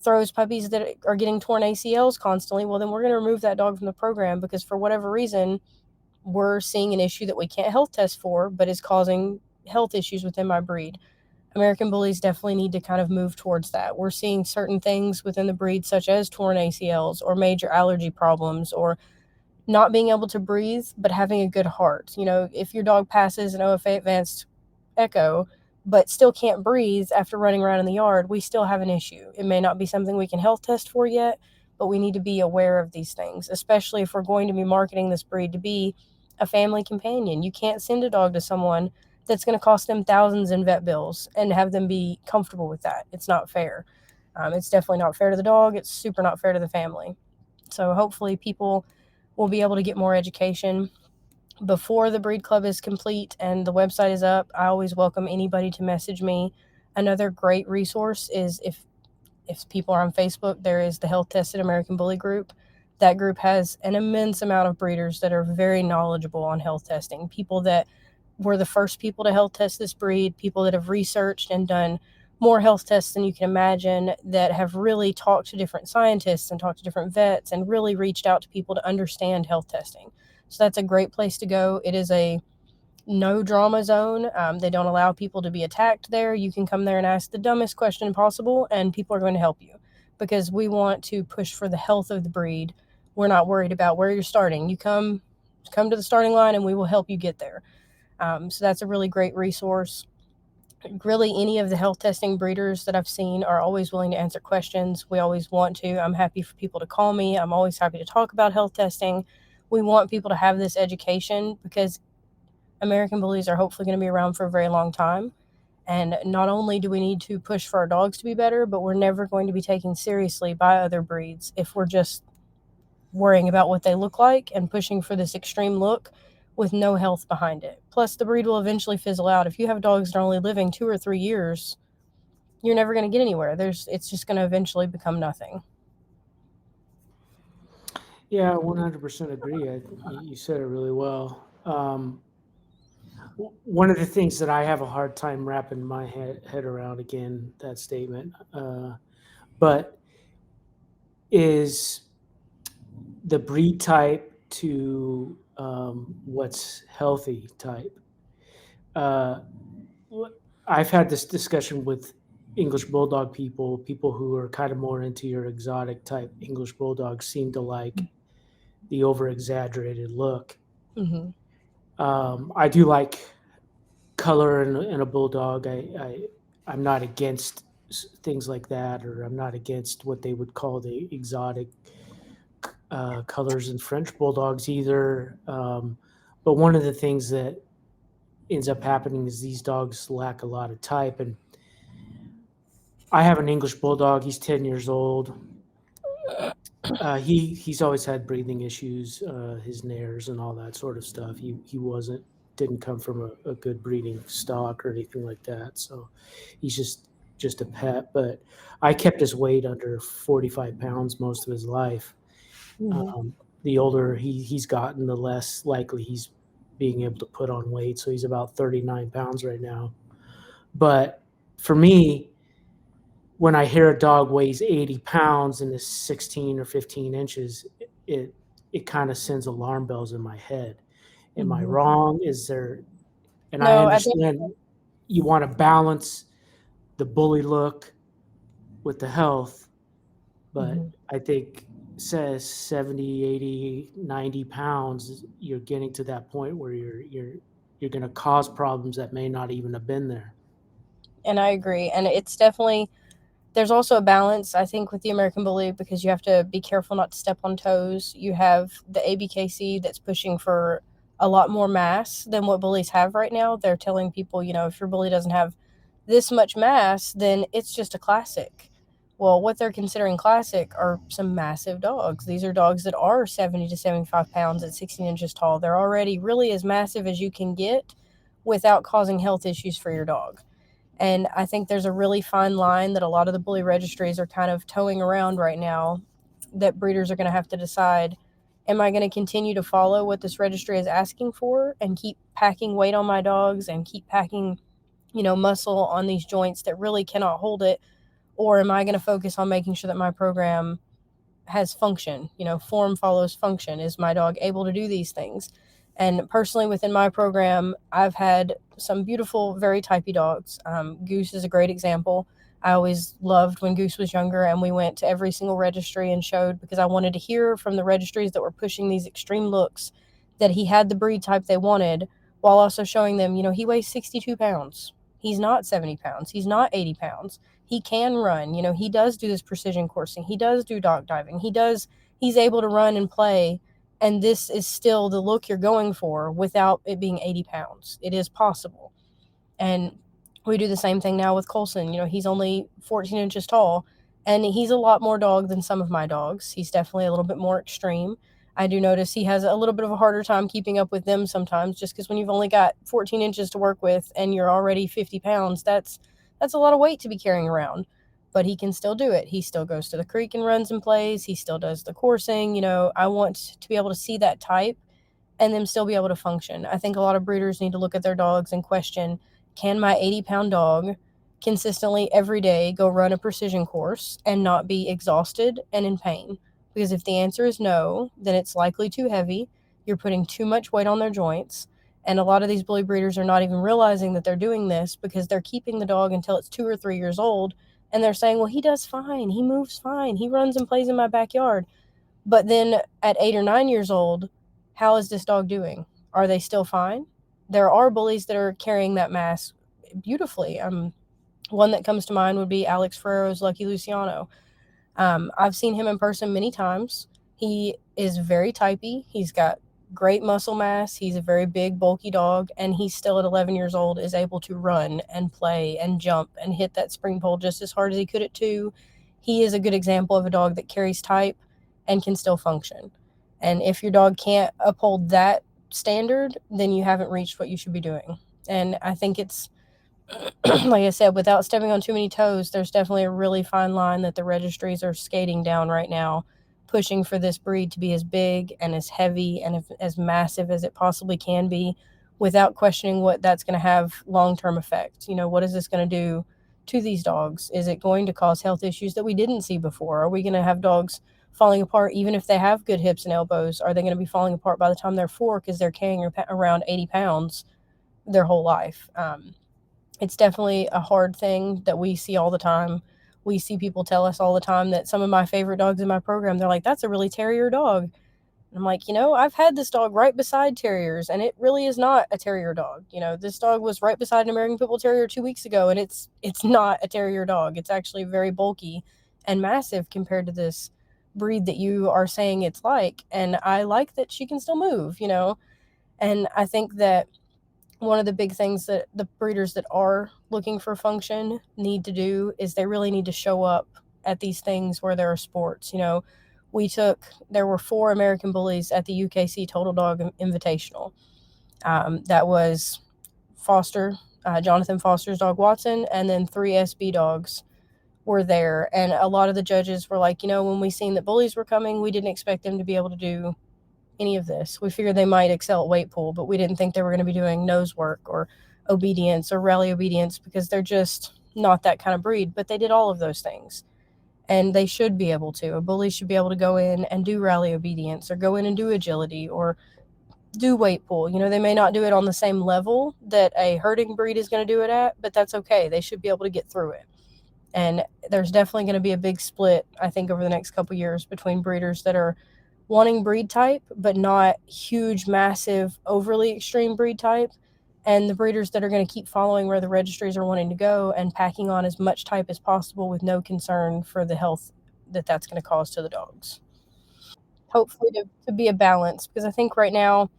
throws puppies that are getting torn ACLs constantly, well, then we're going to remove that dog from the program because for whatever reason, we're seeing an issue that we can't health test for, but is causing health issues within my breed. American Bullies definitely need to kind of move towards that. We're seeing certain things within the breed, such as torn ACLs or major allergy problems or not being able to breathe, but having a good heart. If your dog passes an OFA advanced echo, but still can't breathe after running around in the yard, we still have an issue. It may not be something we can health test for yet, but we need to be aware of these things, especially if we're going to be marketing this breed to be a family companion. You can't send a dog to someone that's going to cost them thousands in vet bills and have them be comfortable with that. It's not fair. It's definitely not fair to the dog. It's super not fair to the family. So hopefully people will be able to get more education before the breed club is complete and the website is up. I always welcome anybody to message me. Another great resource is if people are on Facebook, there is the Health Tested American Bully group. That group has an immense amount of breeders that are very knowledgeable on health testing. People that were the first people to health test this breed, people that have researched and done more health tests than you can imagine, that have really talked to different scientists and talked to different vets and really reached out to people to understand health testing. So that's a great place to go. It is a no drama zone. They don't allow people to be attacked there. You can come there and ask the dumbest question possible, and people are going to help you because we want to push for the health of the breed. We're not worried about where you're starting. You come to the starting line, and we will help you get there. So that's a really great resource. Really, any of the health testing breeders that I've seen are always willing to answer questions. We always want to. I'm happy for people to call me. I'm always happy to talk about health testing. We want people to have this education because American Bullies are hopefully going to be around for a very long time. And not only do we need to push for our dogs to be better, but we're never going to be taken seriously by other breeds if we're just worrying about what they look like and pushing for this extreme look with no health behind it. Plus, the breed will eventually fizzle out. If you have dogs that are only living 2 or 3 years, you're never going to get anywhere. It's just going to eventually become nothing. Yeah, 100% agree. You said it really well. One of the things that I have a hard time wrapping my head around, again, that statement, but is the breed type to what's healthy type. I've had this discussion with English Bulldog people who are kind of more into your exotic type English Bulldogs seem to like the over exaggerated look. Mm-hmm. I do like color in a Bulldog. I'm not against things like that, or I'm not against what they would call the exotic colors in French Bulldogs either. But one of the things that ends up happening is these dogs lack a lot of type. And I have an English Bulldog. He's 10 years old. He's always had breathing issues, his nares and all that sort of stuff. He didn't come from a good breeding stock or anything like that. So he's just a pet. But I kept his weight under 45 pounds most of his life. Mm-hmm. The older he's gotten, the less likely he's being able to put on weight. So he's about 39 pounds right now. But for me, when I hear a dog weighs 80 pounds and is 16 or 15 inches, it kind of sends alarm bells in my head. Am I Mm-hmm. wrong? Is there, and I No, I think. understand you want to balance the bully look with the health, but Mm-hmm. I think says 70, 80, 90 pounds, you're getting to that point where you're going to cause problems that may not even have been there. And I agree. And it's definitely, there's also a balance, I think, with the American Bully because you have to be careful not to step on toes. You have the ABKC that's pushing for a lot more mass than what bullies have right now. They're telling people, if your bully doesn't have this much mass, then it's just a classic. Well, what they're considering classic are some massive dogs. These are dogs that are 70 to 75 pounds at 16 inches tall. They're already really as massive as you can get without causing health issues for your dog. And I think there's a really fine line that a lot of the bully registries are kind of towing around right now, that breeders are going to have to decide, am I going to continue to follow what this registry is asking for and keep packing weight on my dogs and keep packing, muscle on these joints that really cannot hold it? Or am I going to focus on making sure that my program has function? Form follows function. Is my dog able to do these things? And personally, within my program, I've had some beautiful, very typey dogs. Goose is a great example. I always loved when Goose was younger, and we went to every single registry and showed, because I wanted to hear from the registries that were pushing these extreme looks that he had the breed type they wanted, while also showing them, he weighs 62 pounds. He's not 70 pounds. He's not 80 pounds. He can run. He does do this precision coursing. He does do dock diving. He's able to run and play. And this is still the look you're going for without it being 80 pounds. It is possible. And we do the same thing now with Colson. He's only 14 inches tall, and he's a lot more dog than some of my dogs. He's definitely a little bit more extreme. I do notice he has a little bit of a harder time keeping up with them sometimes, just because when you've only got 14 inches to work with and you're already 50 pounds, that's a lot of weight to be carrying around. But he can still do it. He still goes to the creek and runs and plays. He still does the coursing. I want to be able to see that type and them still be able to function. I think a lot of breeders need to look at their dogs and question, can my 80-pound dog consistently every day go run a precision course and not be exhausted and in pain? Because if the answer is no, then it's likely too heavy. You're putting too much weight on their joints. And a lot of these bully breeders are not even realizing that they're doing this, because they're keeping the dog until it's 2 or 3 years old. And they're saying, well, he does fine. He moves fine. He runs and plays in my backyard. But then at 8 or 9 years old, how is this dog doing? Are they still fine? There are bullies that are carrying that mass beautifully. One that comes to mind would be Alex Ferrero's Lucky Luciano. I've seen him in person many times. He is very typey. He's got great muscle mass. He's a very big, bulky dog, and he still at 11 years old is able to run and play and jump and hit that spring pole just as hard as he could at 2. He is a good example of a dog that carries type and can still function. And if your dog can't uphold that standard, then you haven't reached what you should be doing. And I think it's like I said, without stepping on too many toes, there's definitely a really fine line that the registries are skating down right now, pushing for this breed to be as big and as heavy and as massive as it possibly can be, without questioning what that's going to have long-term effects. What is this going to do to these dogs? Is it going to cause health issues that we didn't see before? Are we going to have dogs falling apart even if they have good hips and elbows? Are they going to be falling apart by the time they're 4 because they're carrying around 80 pounds their whole life? It's definitely a hard thing that we see all the time. We see people tell us all the time that some of my favorite dogs in my program, they're like, that's a really terrier dog. And I'm like, I've had this dog right beside terriers, and it really is not a terrier dog. This dog was right beside an American Pit Bull Terrier 2 weeks ago, and it's not a terrier dog. It's actually very bulky and massive compared to this breed that you are saying it's like. And I like that she can still move, and I think that one of the big things that the breeders that are looking for function need to do is they really need to show up at these things where there are sports. There were 4 American Bullies at the UKC Total Dog Invitational. That was Jonathan Foster's dog Watson, and then 3 SB dogs were there. And a lot of the judges were like, when we seen that Bullies were coming, we didn't expect them to be able to do any of this. We figured they might excel at weight pull, but we didn't think they were going to be doing nose work or obedience or rally obedience, because they're just not that kind of breed. But they did all of those things, and they should be able to. A bully should be able to go in and do rally obedience, or go in and do agility, or do weight pull. They may not do it on the same level that a herding breed is going to do it at, but that's okay. They should be able to get through it. And there's definitely going to be a big split, I think, over the next couple years between breeders that are wanting breed type, but not huge, massive, overly extreme breed type, and the breeders that are going to keep following where the registries are wanting to go and packing on as much type as possible with no concern for the health that that's going to cause to the dogs. Hopefully to be a balance, because I think right now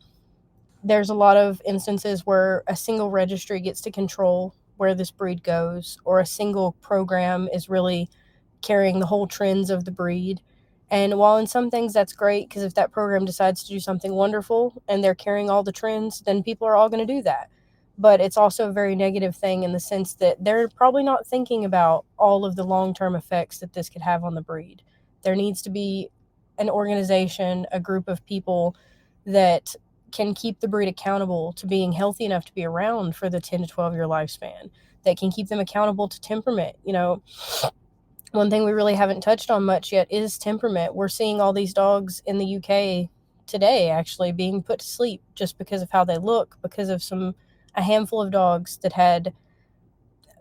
there's a lot of instances where a single registry gets to control where this breed goes, or a single program is really carrying the whole trends of the breed. And while in some things that's great, because if that program decides to do something wonderful and they're carrying all the trends, then people are all going to do that. But it's also a very negative thing in the sense that they're probably not thinking about all of the long-term effects that this could have on the breed. There needs to be an organization, a group of people that can keep the breed accountable to being healthy enough to be around for the 10 to 12 year lifespan, that can keep them accountable to temperament. One thing we really haven't touched on much yet is temperament. We're seeing all these dogs in the UK today actually being put to sleep just because of how they look, because of a handful of dogs that had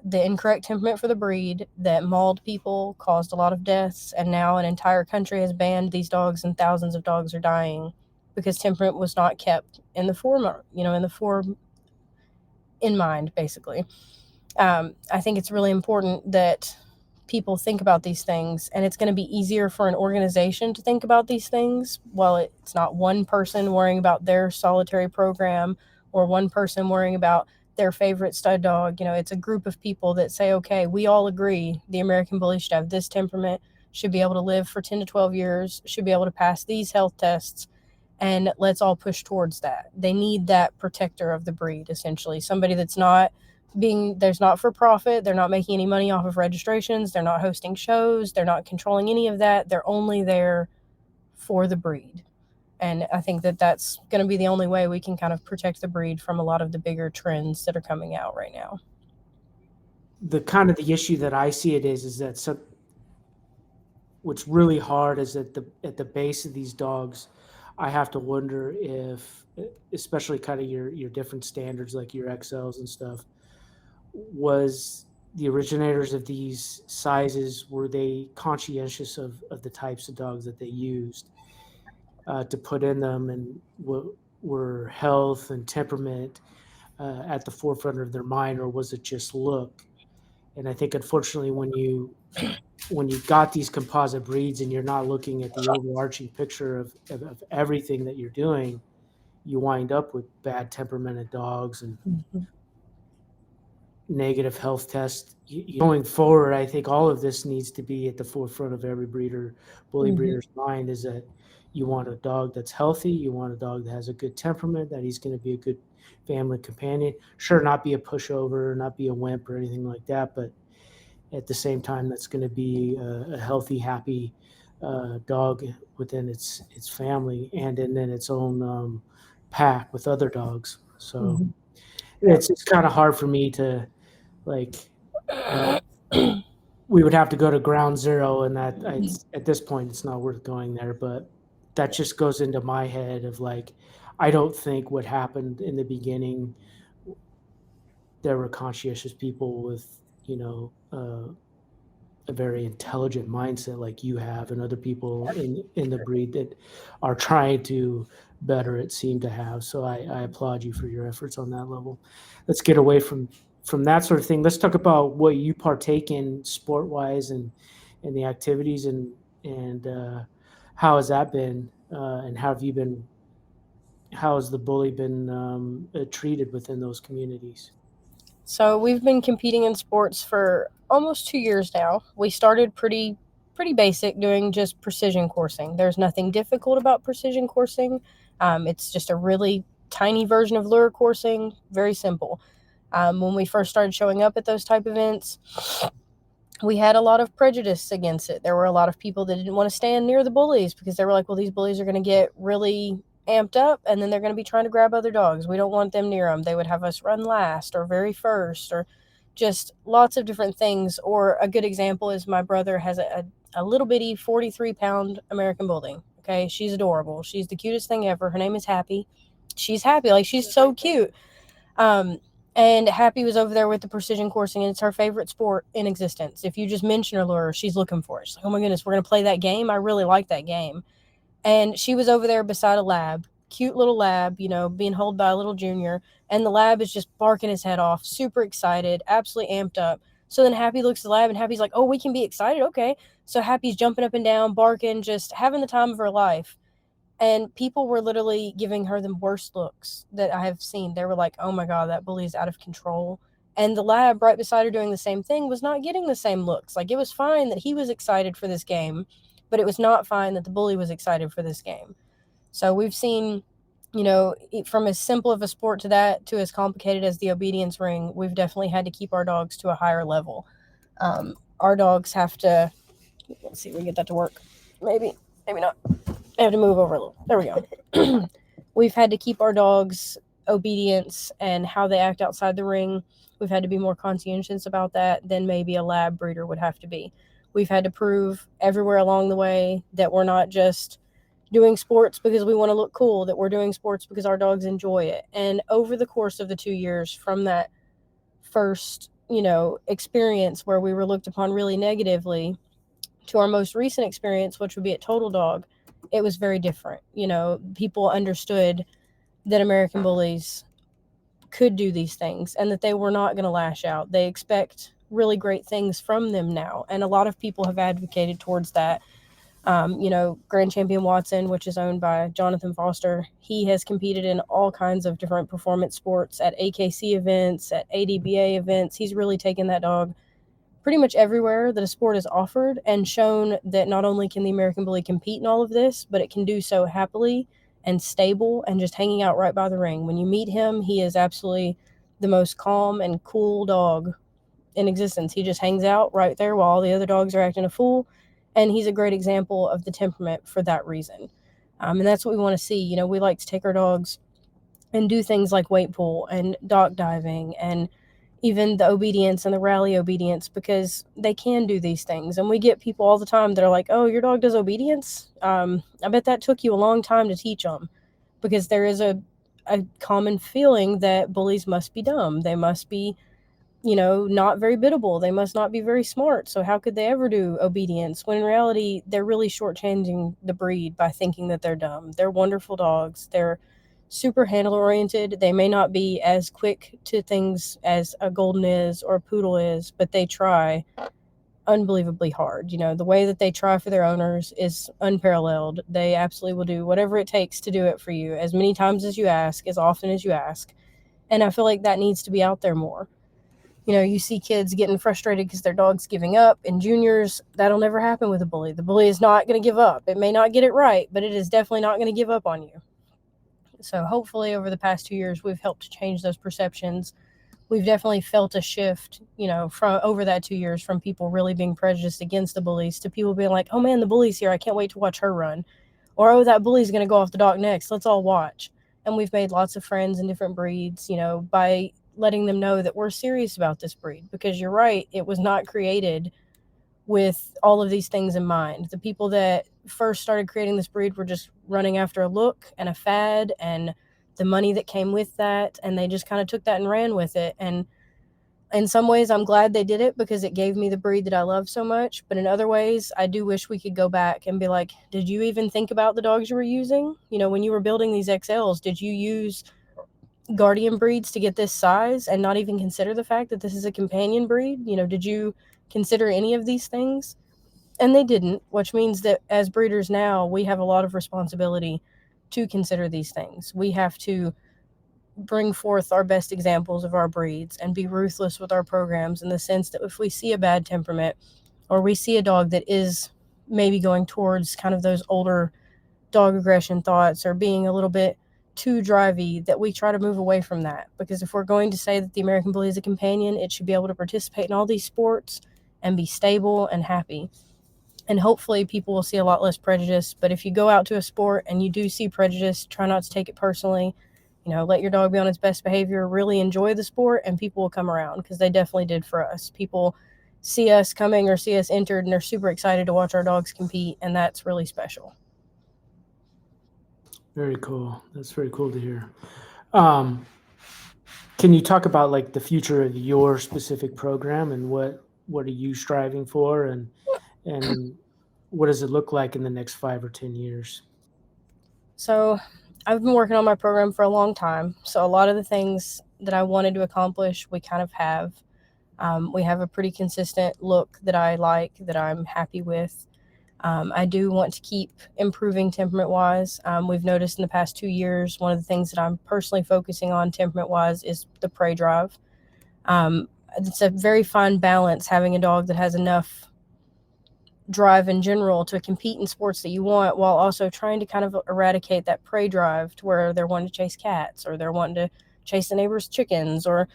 the incorrect temperament for the breed, that mauled people, caused a lot of deaths, and now an entire country has banned these dogs and thousands of dogs are dying because temperament was not kept in the form in mind, basically. I think it's really important that people think about these things, and it's going to be easier for an organization to think about these things while it's not one person worrying about their solitary program or one person worrying about their favorite stud dog. It's a group of people that say, okay, we all agree the American Bully should have this temperament, should be able to live for 10 to 12 years, should be able to pass these health tests, and let's all push towards that. They need that protector of the breed, essentially, somebody that's not there's not for profit, they're not making any money off of registrations, they're not hosting shows, they're not controlling any of that, they're only there for the breed. And I think that that's going to be the only way we can kind of protect the breed from a lot of the bigger trends that are coming out right now. The issue that I see it is that what's really hard is at the base of these dogs, I have to wonder if, especially kind of your different standards like your XLs and stuff, was the originators of these sizes, were they conscientious of the types of dogs that they used to put in them, and were health and temperament at the forefront of their mind, or was it just look? And I think unfortunately when you've got these composite breeds and you're not looking at the overarching picture of everything that you're doing, you wind up with bad temperamented dogs and negative health tests. Going forward, I think all of this needs to be at the forefront of every bully breeder's mind, is that you want a dog that's healthy, you want a dog that has a good temperament, that he's going to be a good family companion. Sure, not be a pushover, not be a wimp or anything like that, but at the same time, that's going to be a healthy, happy dog within its family and in its own pack with other dogs. So it's kind of hard for me to, like, we would have to go to ground zero, and that at this point it's not worth going there. But that just goes into my head of, like, I don't think what happened in the beginning, there were conscientious people with a very intelligent mindset like you have, and other people in the breed that are trying to better it seem to have. So I applaud you for your efforts on that level. Let's get away from that sort of thing. Let's talk about what you partake in sport wise and the activities, and how has that been, and how has the bully been treated within those communities? So we've been competing in sports for almost 2 years now. We started pretty basic, doing just precision coursing. There's nothing difficult about precision coursing. It's just a really tiny version of lure coursing, very simple. When we first started showing up at those type events, we had a lot of prejudice against it. There were a lot of people that didn't want to stand near the bullies because they were like, well, these bullies are going to get really amped up and then they're going to be trying to grab other dogs. We don't want them near them. They would have us run last or very first, or just lots of different things. Or a good example is my brother has a little bitty 43-pound American Bully. Okay, she's adorable. She's the cutest thing ever. Her name is Happy. She's happy. Like, she's so cute. And Happy was over there with the precision coursing, and it's her favorite sport in existence. If you just mention her lure, she's looking for it. She's like, oh my goodness, we're going to play that game. I really like that game. And she was over there beside a lab, cute little lab, being held by a little junior. And the lab is just barking his head off, super excited, absolutely amped up. So then Happy looks at the lab, and Happy's like, oh, we can be excited? Okay. So Happy's jumping up and down, barking, just having the time of her life. And people were literally giving her the worst looks that I have seen. They were like, oh my God, that bully is out of control. And the lab right beside her doing the same thing was not getting the same looks. Like, it was fine that he was excited for this game, but it was not fine that the bully was excited for this game. So we've seen, from as simple of a sport to that to as complicated as the obedience ring, we've definitely had to keep our dogs to a higher level. Our dogs have to, let's see if we can get that to work. Maybe not. I have to move over a little. There we go. We've had to keep our dogs' obedience and how they act outside the ring. We've had to be more conscientious about that than maybe a lab breeder would have to be. We've had to prove everywhere along the way that we're not just doing sports because we want to look cool, that we're doing sports because our dogs enjoy it. And over the course of the 2 years from that first, experience where we were looked upon really negatively to our most recent experience, which would be at Total Dog, it was very different. People understood that American Bullies could do these things and that they were not going to lash out. They expect really great things from them now. And a lot of people have advocated towards that. Grand Champion Watson, which is owned by Jonathan Foster, he has competed in all kinds of different performance sports at AKC events, at ADBA events. He's really taken that dog pretty much everywhere that a sport is offered and shown that not only can the American Bully compete in all of this, but it can do so happily and stable and just hanging out right by the ring. When you meet him, he is absolutely the most calm and cool dog in existence. He just hangs out right there while all the other dogs are acting a fool, and he's a great example of the temperament for that reason. And that's what we want to see. We like to take our dogs and do things like weight pull and dock diving and even the obedience and the rally obedience, because they can do these things. And we get people all the time that are like, oh, your dog does obedience? I bet that took you a long time to teach them, because there is a common feeling that bullies must be dumb. They must be, not very biddable. They must not be very smart. So how could they ever do obedience? When in reality, they're really shortchanging the breed by thinking that they're dumb. They're wonderful dogs. They're super handler oriented. They may not be as quick to things as a golden is or a poodle is, but they try unbelievably hard. The way that they try for their owners is unparalleled. They absolutely will do whatever it takes to do it for you, as many times as you ask, as often as you ask. And I feel like that needs to be out there more. You see kids getting frustrated because their dog's giving up. In juniors, that'll never happen with a bully. The bully is not going to give up. It may not get it right, but it is definitely not going to give up on you. So hopefully over the past 2 years, we've helped to change those perceptions. We've definitely felt a shift, from over that 2 years, from people really being prejudiced against the bullies to people being like, oh man, the bully's here. I can't wait to watch her run. Or, oh, that bully's going to go off the dock next. Let's all watch. And we've made lots of friends in different breeds, by letting them know that we're serious about this breed, because you're right. It was not created with all of these things in mind. The people that first started creating this breed were just running after a look and a fad and the money that came with that, and they just kind of took that and ran with it. And in some ways, I'm glad they did it, because it gave me the breed that I love so much. But in other ways, I do wish we could go back and be like, did you even think about the dogs you were using? When you were building these XLs, did you use guardian breeds to get this size and not even consider the fact that this is a companion breed? Did you consider any of these things? And they didn't, which means that as breeders now, we have a lot of responsibility to consider these things. We have to bring forth our best examples of our breeds and be ruthless with our programs, in the sense that if we see a bad temperament, or we see a dog that is maybe going towards kind of those older dog aggression thoughts, or being a little bit too drivey, that we try to move away from that. Because if we're going to say that the American Bully is a companion, it should be able to participate in all these sports and be stable and happy. And hopefully people will see a lot less prejudice. But if you go out to a sport and you do see prejudice, try not to take it personally. Let your dog be on its best behavior, really enjoy the sport, and people will come around, because they definitely did for us. People see us coming or see us entered, and they're super excited to watch our dogs compete, and that's really special. Very cool. That's very cool to hear. Can you talk about like the future of your specific program, and what are you striving for, and what does it look like in the next 5 or 10 years? So I've been working on my program for a long time. So a lot of the things that I wanted to accomplish, we kind of have. We have a pretty consistent look that I like, that I'm happy with. I do want to keep improving temperament-wise. We've noticed in the past 2 years, one of the things that I'm personally focusing on temperament-wise is the prey drive. It's a very fine balance having a dog that has enough drive in general to compete in sports that you want, while also trying to kind of eradicate that prey drive to where they're wanting to chase cats or they're wanting to chase the neighbor's chickens, or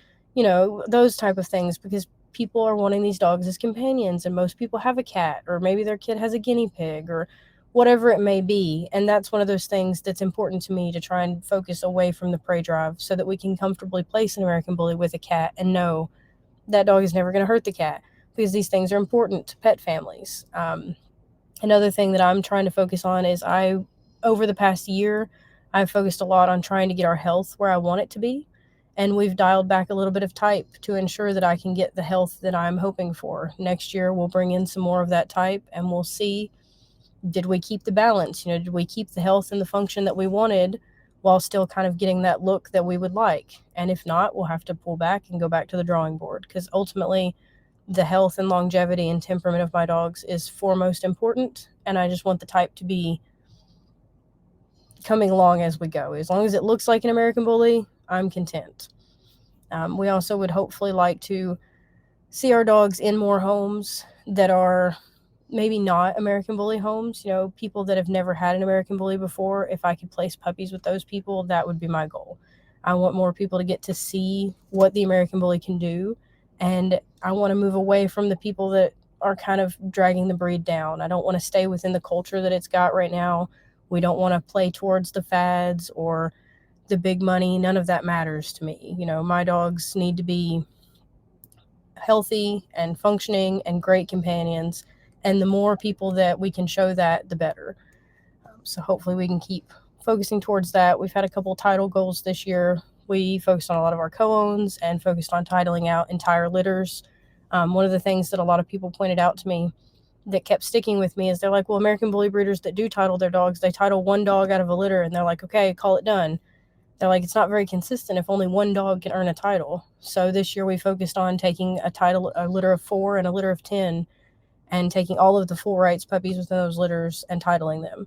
those type of things, because people are wanting these dogs as companions, and most people have a cat, or maybe their kid has a guinea pig, or whatever it may be. And that's one of those things that's important to me, to try and focus away from the prey drive so that we can comfortably place an American Bully with a cat and know that dog is never going to hurt the cat, because these things are important to pet families. Another thing that I'm trying to focus on is, over the past year, I've focused a lot on trying to get our health where I want it to be. And we've dialed back a little bit of type to ensure that I can get the health that I'm hoping for. Next year, we'll bring in some more of that type, and we'll see, did we keep the balance? Did we keep the health and the function that we wanted while still kind of getting that look that we would like? And if not, we'll have to pull back and go back to the drawing board, because ultimately, the health and longevity and temperament of my dogs is foremost important, and I just want the type to be coming along as we go. As long as it looks like an American Bully, I'm content. We also would hopefully like to see our dogs in more homes that are maybe not American Bully homes. People that have never had an American Bully before, if I could place puppies with those people, that would be my goal. I want more people to get to see what the American Bully can do, and I want to move away from the people that are kind of dragging the breed down. I don't want to stay within the culture that it's got right now. We don't want to play towards the fads or the big money. None of that matters to me. My dogs need to be healthy and functioning and great companions, and the more people that we can show that, the better. So hopefully we can keep focusing towards that. We've had a couple title goals this year. We focused on a lot of our co-owns and focused on titling out entire litters. One of the things that a lot of people pointed out to me that kept sticking with me is, they're like, well, American Bully breeders that do title their dogs, they title one dog out of a litter, and they're like, okay, call it done. They're like, it's not very consistent if only one dog can earn a title. So this year we focused on taking a litter of 4 and a litter of 10, and taking all of the full rights puppies within those litters and titling them.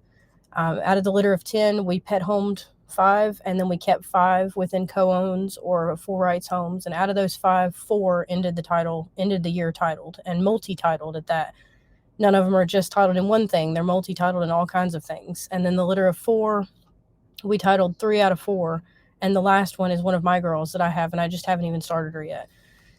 Out of the litter of 10, we pet homed 5, and then we kept 5 within co-owns or full rights homes. And out of those 5, 4 ended the year titled, and multi-titled at that. None of them are just titled in one thing. They're multi-titled in all kinds of things. And then the litter of 4, we titled 3 out of 4. And the last one is one of my girls that I have, and I just haven't even started her yet.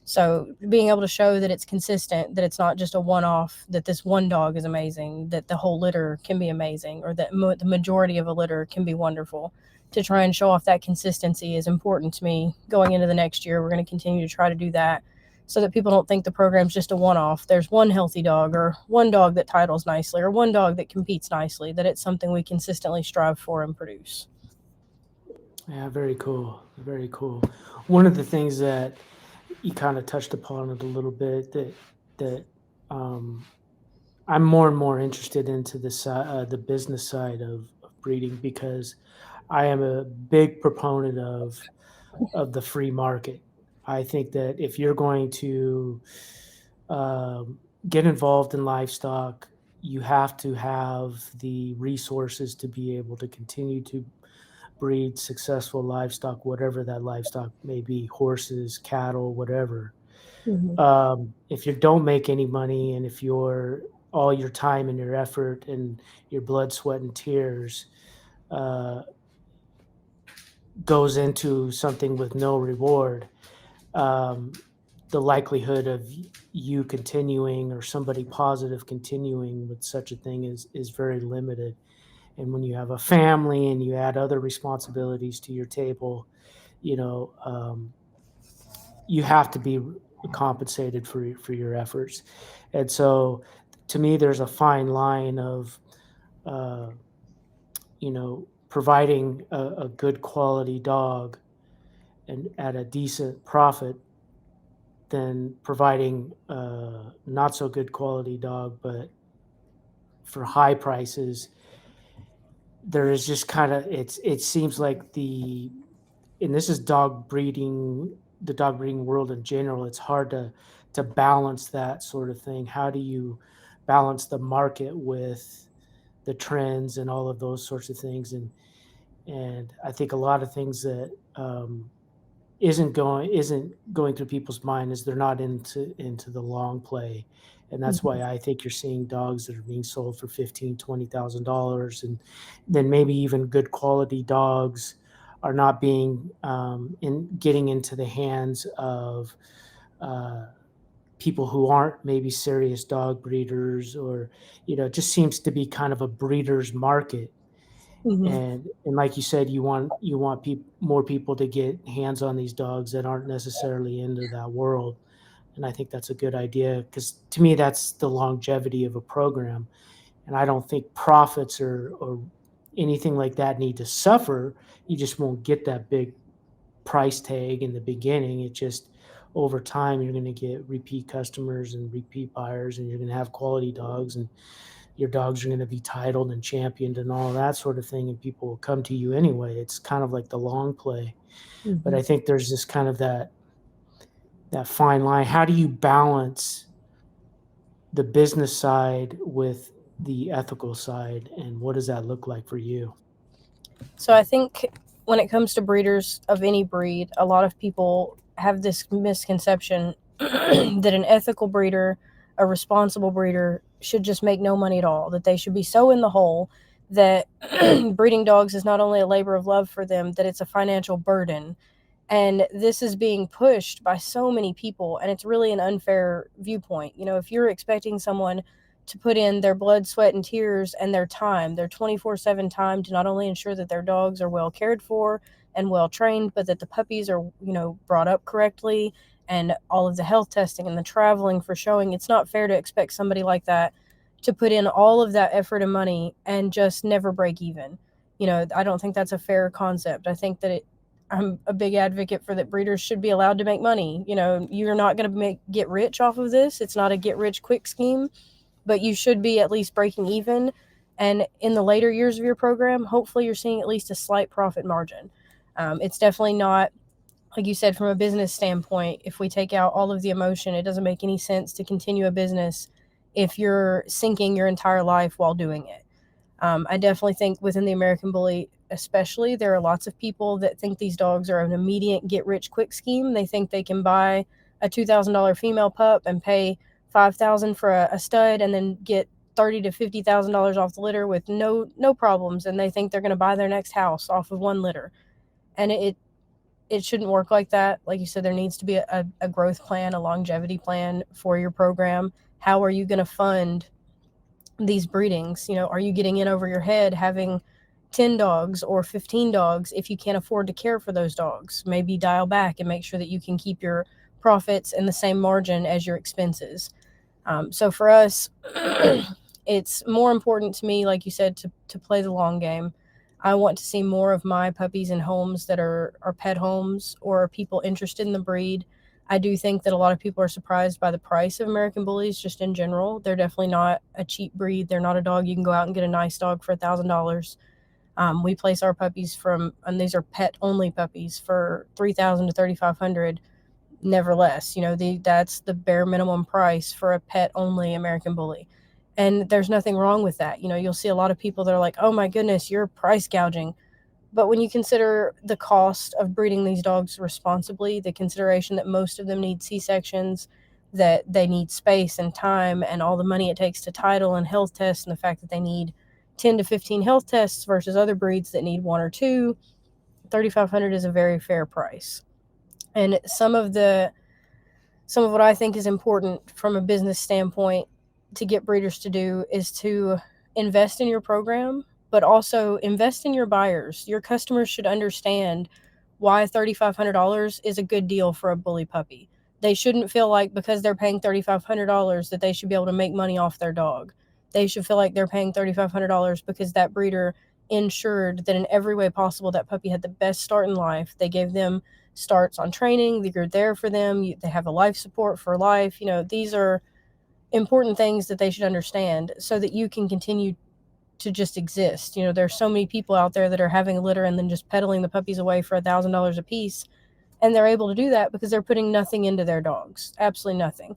So being able to show that it's consistent, that it's not just a one-off, that this one dog is amazing, that the whole litter can be amazing, or that the majority of a litter can be wonderful, to try and show off that consistency is important to me going into the next year. We're going to continue to try to do that, so that people don't think the program's just a one-off. There's one healthy dog, or one dog that titles nicely, or one dog that competes nicely, that it's something we consistently strive for and produce. Yeah, very cool. Very cool. One of the things that you kind of touched upon it a little bit, that I'm more and more interested into the business side of breeding, because I am a big proponent of the free market. I think that if you're going to get involved in livestock, you have to have the resources to be able to continue to breed successful livestock, whatever that livestock may be, horses, cattle, whatever. If you don't make any money, and if all your time and your effort and your blood, sweat, and tears uh, goes into something with no reward, um, the likelihood of you continuing, or somebody positive continuing with such a thing, is very limited. And when you have a family and you add other responsibilities to your table, you know, you have to be compensated for your efforts. And so, to me, there's a fine line of, uh, providing a good quality dog and at a decent profit, than providing a not so good quality dog, but for high prices. There is just kind of, it seems like and this is the dog breeding world in general. It's hard to balance that sort of thing. How do you balance the market with the trends and all of those sorts of things? And I think a lot of things that isn't going through people's mind is they're not into the long play. And that's Mhm. why I think you're seeing dogs that are being sold for $15,000, $20,000, and then maybe even good quality dogs are not being in getting into the hands of uh, people who aren't maybe serious dog breeders, or it just seems to be kind of a breeder's market. Mhm. And like you said, you want more people to get hands on these dogs that aren't necessarily into that world. And I think that's a good idea, because to me that's the longevity of a program. And I don't think profits or anything like that need to suffer. You just won't get that big price tag in the beginning. It just, over time, you're going to get repeat customers and repeat buyers, and you're going to have quality dogs, and your dogs are going to be titled and championed and all that sort of thing, and people will come to you anyway. It's kind of like the long play. But Mhm. I think there's this kind of that fine line. How do you balance the business side with the ethical side, and what does that look like for you? So I think when it comes to breeders of any breed, a lot of people have this misconception that an ethical breeder, a responsible breeder, should just make no money at all, that they should be so in the hole that breeding dogs is not only a labor of love for them, that it's a financial burden. And this is being pushed by so many people, and it's really an unfair viewpoint. If you're expecting someone to put in their blood, sweat, and tears and their time, their 24/7 time, to not only ensure that their dogs are well cared for and well trained, but that the puppies are, brought up correctly, and all of the health testing and the traveling for showing, it's not fair to expect somebody like that to put in all of that effort and money and just never break even. I don't think that's a fair concept. I think that I'm a big advocate for that breeders should be allowed to make money. You're not going to get rich off of this. It's not a get rich quick scheme, but you should be at least breaking even. And in the later years of your program, hopefully you're seeing at least a slight profit margin. It's definitely not, like you said, from a business standpoint, if we take out all of the emotion, it doesn't make any sense to continue a business if you're sinking your entire life while doing it. I definitely think within the American Bully, especially, there are lots of people that think these dogs are an immediate get rich quick scheme. They think they can buy a $2,000 female pup and pay $5,000 for a stud, and then get $30,000 to $50,000 off the litter with no problems. And they think they're going to buy their next house off of one litter. And it shouldn't work like that. Like you said, there needs to be a growth plan, a longevity plan for your program. How are you going to fund these breedings? Are you getting in over your head having 10 dogs or 15 dogs if you can't afford to care for those dogs? Maybe dial back and make sure that you can keep your profits in the same margin as your expenses. So for us, it's more important to me, like you said, to play the long game. I want to see more of my puppies in homes that are pet homes, or people interested in the breed. I do think that a lot of people are surprised by the price of American Bullies just in general. They're definitely not a cheap breed. They're not a dog you can go out and get a nice dog for $1,000. We place our puppies and these are pet only puppies, for $3,000 to $3,500, never less. That's the bare minimum price for a pet only American Bully. And there's nothing wrong with that. You'll see a lot of people that are like, oh my goodness, you're price gouging. But when you consider the cost of breeding these dogs responsibly, the consideration that most of them need C-sections, that they need space and time and all the money it takes to title and health tests, and the fact that they need 10 to 15 health tests versus other breeds that need one or two, 3,500 is a very fair price. And some of what I think is important from a business standpoint to get breeders to do is to invest in your program, but also invest in your buyers. Your customers should understand why $3,500 is a good deal for a bully puppy. They shouldn't feel like because they're paying $3,500 that they should be able to make money off their dog. They should feel like they're paying $3,500 because that breeder ensured that in every way possible that puppy had the best start in life. They gave them starts on training, you're there for them, they have a life support for life. These are important things that they should understand so that you can continue to just exist. There's so many people out there that are having a litter and then just peddling the puppies away for $1,000 a piece, and they're able to do that because they're putting nothing into their dogs, absolutely nothing.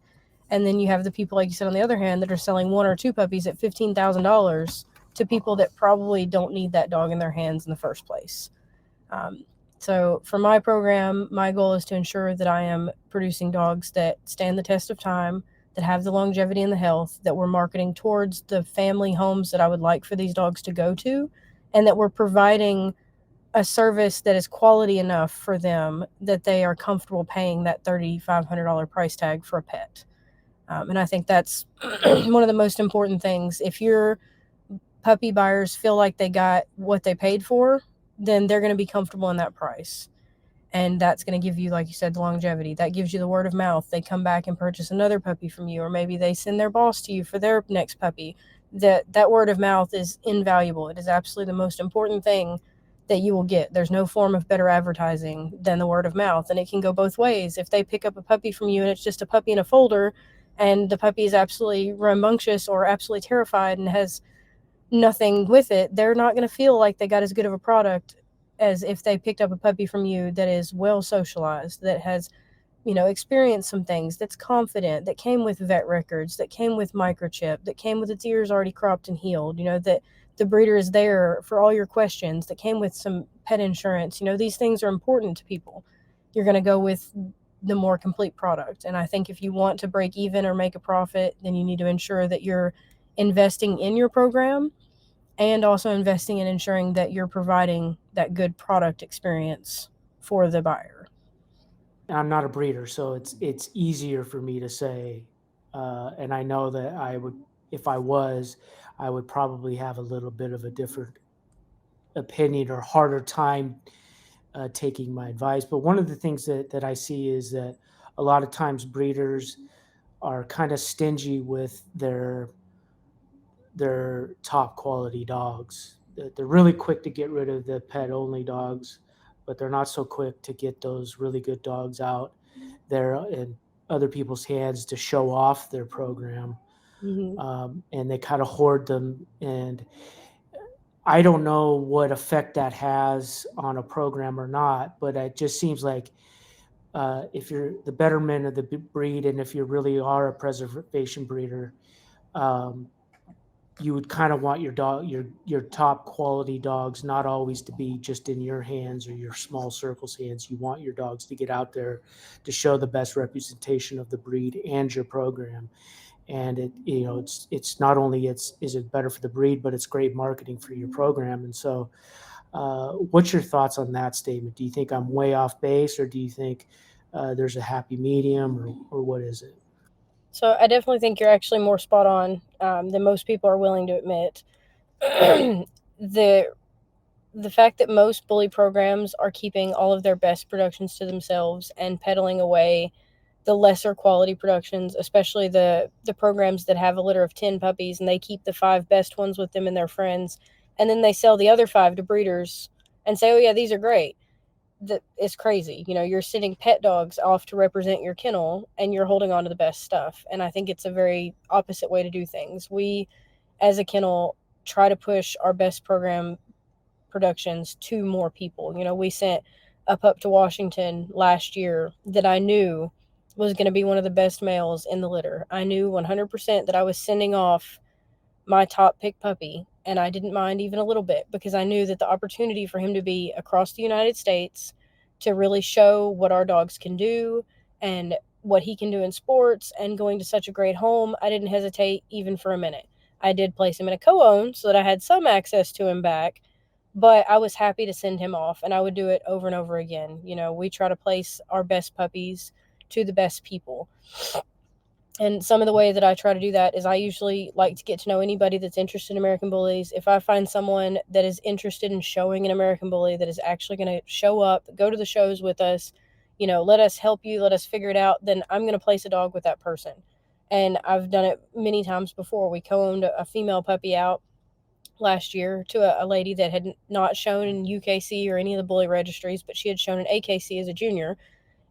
And then you have the people, like you said, on the other hand, that are selling one or two puppies at $15,000 to people that probably don't need that dog in their hands in the first place. Um, So for my program, my goal is to ensure that I am producing dogs that stand the test of time, that have the longevity and the health, that we're marketing towards the family homes that I would like for these dogs to go to, and that we're providing a service that is quality enough for them that they are comfortable paying that $3,500 price tag for a pet. And I think that's one of the most important things. If your puppy buyers feel like they got what they paid for, then they're going to be comfortable in that price. And that's going to give you, like you said, the longevity. That gives you the word of mouth. They come back and purchase another puppy from you, or maybe they send their boss to you for their next puppy. That word of mouth is invaluable. It is absolutely the most important thing that you will get. There's no form of better advertising than the word of mouth, and it can go both ways. If they pick up a puppy from you and it's just a puppy in a folder, and the puppy is absolutely rambunctious or absolutely terrified and has nothing with it, they're not going to feel like they got as good of a product as if they picked up a puppy from you that is well socialized, that has, experienced some things, that's confident, that came with vet records, that came with microchip, that came with its ears already cropped and healed, that the breeder is there for all your questions, that came with some pet insurance. These things are important to people. You're going to go with the more complete product. And I think if you want to break even or make a profit, then you need to ensure that you're investing in your program and also investing in ensuring that you're providing that good product experience for the buyer. I'm not a breeder, so it's easier for me to say, and I know that I would, if I was, I would probably have a little bit of a different opinion or harder time taking my advice. But one of the things that I see is that a lot of times breeders are kind of stingy with their top quality dogs. They're really quick to get rid of the pet only dogs, but they're not so quick to get those really good dogs out there in other people's hands to show off their program. Mm-hmm. And they kind of hoard them. And I don't know what effect that has on a program or not, but it just seems like if you're the betterment of the breed, and if you really are a preservation breeder, um, you would kind of want your top quality dogs not always to be just in your hands or your small circles hands. You want your dogs to get out there to show the best representation of the breed and your program. And it's not only is it better for the breed, but it's great marketing for your program. And so what's your thoughts on that statement? Do you think I'm way off base, or do you think there's a happy medium, or what is it? So I definitely think you're actually more spot on than most people are willing to admit. the the fact that most bully programs are keeping all of their best productions to themselves and peddling away the lesser quality productions, especially the programs that have a litter of 10 puppies and they keep the 5 best ones with them and their friends, and then they sell the other 5 to breeders and say, "Oh yeah, these are great." That is crazy. You're sending pet dogs off to represent your kennel and you're holding on to the best stuff. And I think it's a very opposite way to do things. We, as a kennel, try to push our best program productions to more people. We sent a pup to Washington last year that I knew was going to be one of the best males in the litter. I knew 100% that I was sending off my top pick puppy, and I didn't mind even a little bit because I knew that the opportunity for him to be across the United States to really show what our dogs can do and what he can do in sports and going to such a great home, I didn't hesitate even for a minute. I did place him in a co-own so that I had some access to him back, but I was happy to send him off, and I would do it over and over again. We try to place our best puppies to the best people. And some of the way that I try to do that is I usually like to get to know anybody that's interested in American Bullies. If I find someone that is interested in showing an American Bully that is actually going to show up, go to the shows with us, let us help you, let us figure it out, then I'm going to place a dog with that person. And I've done it many times before. We co-owned a female puppy out last year to a lady that had not shown in UKC or any of the bully registries, but she had shown in AKC as a junior,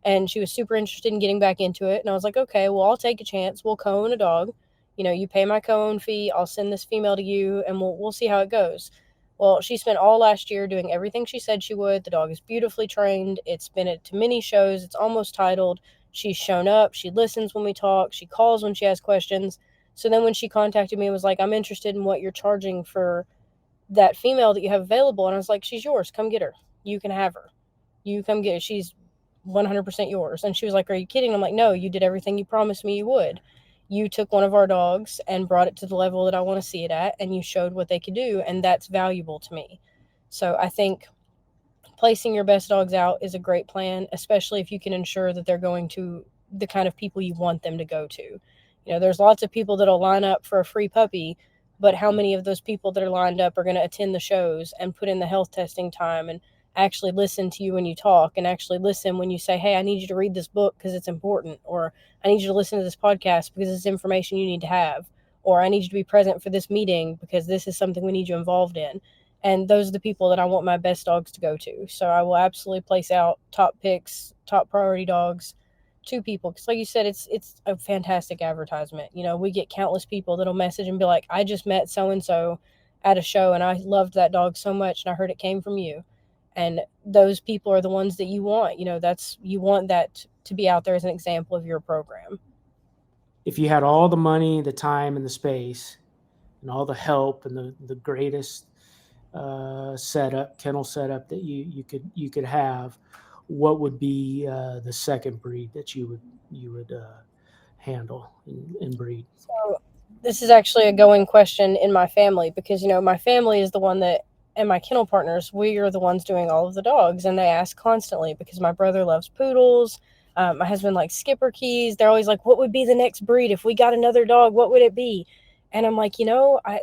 and she was super interested in getting back into it. And I was like, okay, well, I'll take a chance. We'll co-own a dog. You pay my co-own fee. I'll send this female to you, and we'll see how it goes. Well, she spent all last year doing everything she said she would. The dog is beautifully trained. It's been to many shows. It's almost titled. She's shown up. She listens when we talk. She calls when she has questions. So then when she contacted me and was like, I'm interested in what you're charging for that female that you have available. And I was like, she's yours. Come get her. You can have her. You come get it. She's 100% yours." And she was like, "Are you kidding?" I'm like, "No, you did everything you promised me you would. You took one of our dogs and brought it to the level that I want to see it at, and you showed what they could do, and that's valuable to me." So I think placing your best dogs out is a great plan, especially if you can ensure that they're going to the kind of people you want them to go to. There's lots of people that'll line up for a free puppy, but how many of those people that are lined up are going to attend the shows and put in the health testing time and actually listen to you when you talk and actually listen when you say, "Hey, I need you to read this book because it's important," or "I need you to listen to this podcast because it's information you need to have," or "I need you to be present for this meeting because this is something we need you involved in." And those are the people that I want my best dogs to go to. So I will absolutely place out top picks, top priority dogs to people. Because like you said, it's a fantastic advertisement. We get countless people that'll message and be like, "I just met so-and-so at a show and I loved that dog so much and I heard it came from you." And those people are the ones that you want. You want that to be out there as an example of your program. If you had all the money, the time, and the space, and all the help and the greatest kennel setup that you could have, what would be the second breed that you would handle and breed? So this is actually a going question in my family because my family is the one that, and my kennel partners, we are the ones doing all of the dogs, and they ask constantly because my brother loves poodles. My husband likes skipper keys. They're always like, "What would be the next breed if we got another dog? What would it be?" And I'm like, I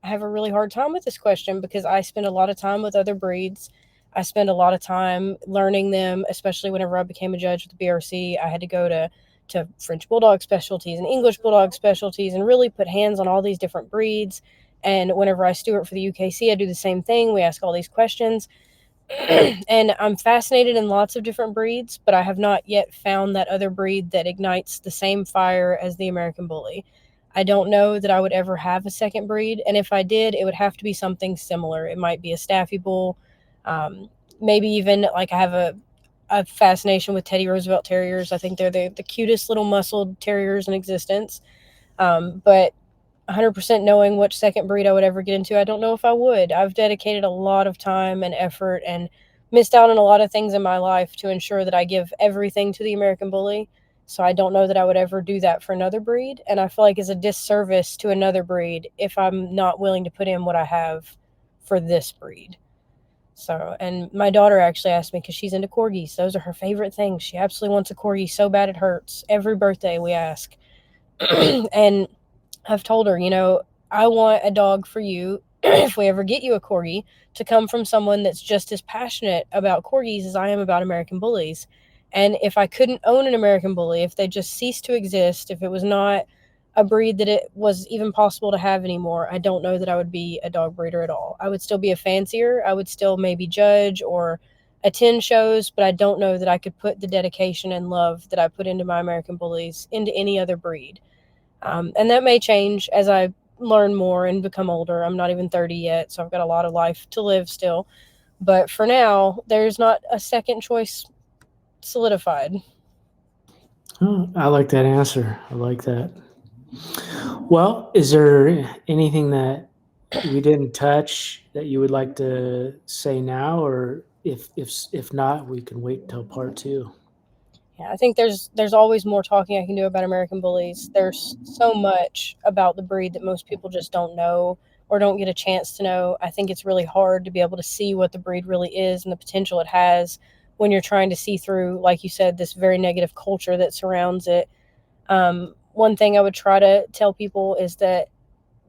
have a really hard time with this question because I spend a lot of time with other breeds. I spend a lot of time learning them, especially whenever I became a judge with the BRC. I had to go to French Bulldog specialties and English Bulldog specialties and really put hands on all these different breeds. And whenever I steward for the UKC, I do the same thing. We ask all these questions. And I'm fascinated in lots of different breeds, but I have not yet found that other breed that ignites the same fire as the American Bully. I don't know that I would ever have a second breed, and if I did, it would have to be something similar. It might be a Staffy Bull, maybe even like I have a fascination with Teddy Roosevelt Terriers. I think they're the cutest little muscled terriers in existence. But 100% knowing which second breed I would ever get into, I don't know if I would. I've dedicated a lot of time and effort and missed out on a lot of things in my life to ensure that I give everything to the American Bully. So I don't know that I would ever do that for another breed. And I feel like it's a disservice to another breed if I'm not willing to put in what I have for this breed. So, and my daughter actually asked me because she's into corgis. Those are her favorite things. She absolutely wants a corgi so bad it hurts. Every birthday we ask. And I've told her, I want a dog for you, if we ever get you a corgi, to come from someone that's just as passionate about corgis as I am about American Bullies. And if I couldn't own an American Bully, if they just ceased to exist, if it was not a breed that it was even possible to have anymore, I don't know that I would be a dog breeder at all. I would still be a fancier. I would still maybe judge or attend shows, but I don't know that I could put the dedication and love that I put into my American Bullies into any other breed. And that may change as I learn more and become older. I'm not even 30 yet, so I've got a lot of life to live still. But for now, there's not a second choice solidified. Oh, I like that answer. I like that. Well, is there anything that we didn't touch that you would like to say now, or if not, we can wait till part two? Yeah, I think there's always more talking I can do about American Bullies. There's so much about the breed that most people just don't know or don't get a chance to know. I think it's really hard to be able to see what the breed really is and the potential it has when you're trying to see through, like you said, this very negative culture that surrounds it. One thing I would try to tell people is that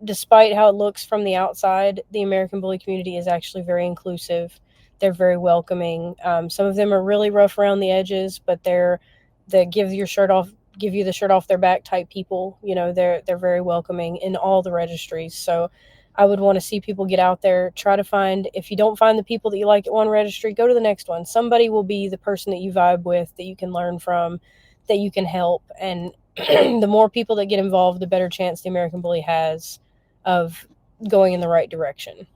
despite how it looks from the outside, the American Bully community is actually very inclusive. They're very welcoming. Some of them are really rough around the edges, but they're the give you the shirt off their back type people. They're very welcoming in all the registries. So I would want to see people get out there, try to find, if you don't find the people that you like at one registry, go to the next one. Somebody will be the person that you vibe with, that you can learn from, that you can help. And the more people that get involved, the better chance the American Bully has of going in the right direction.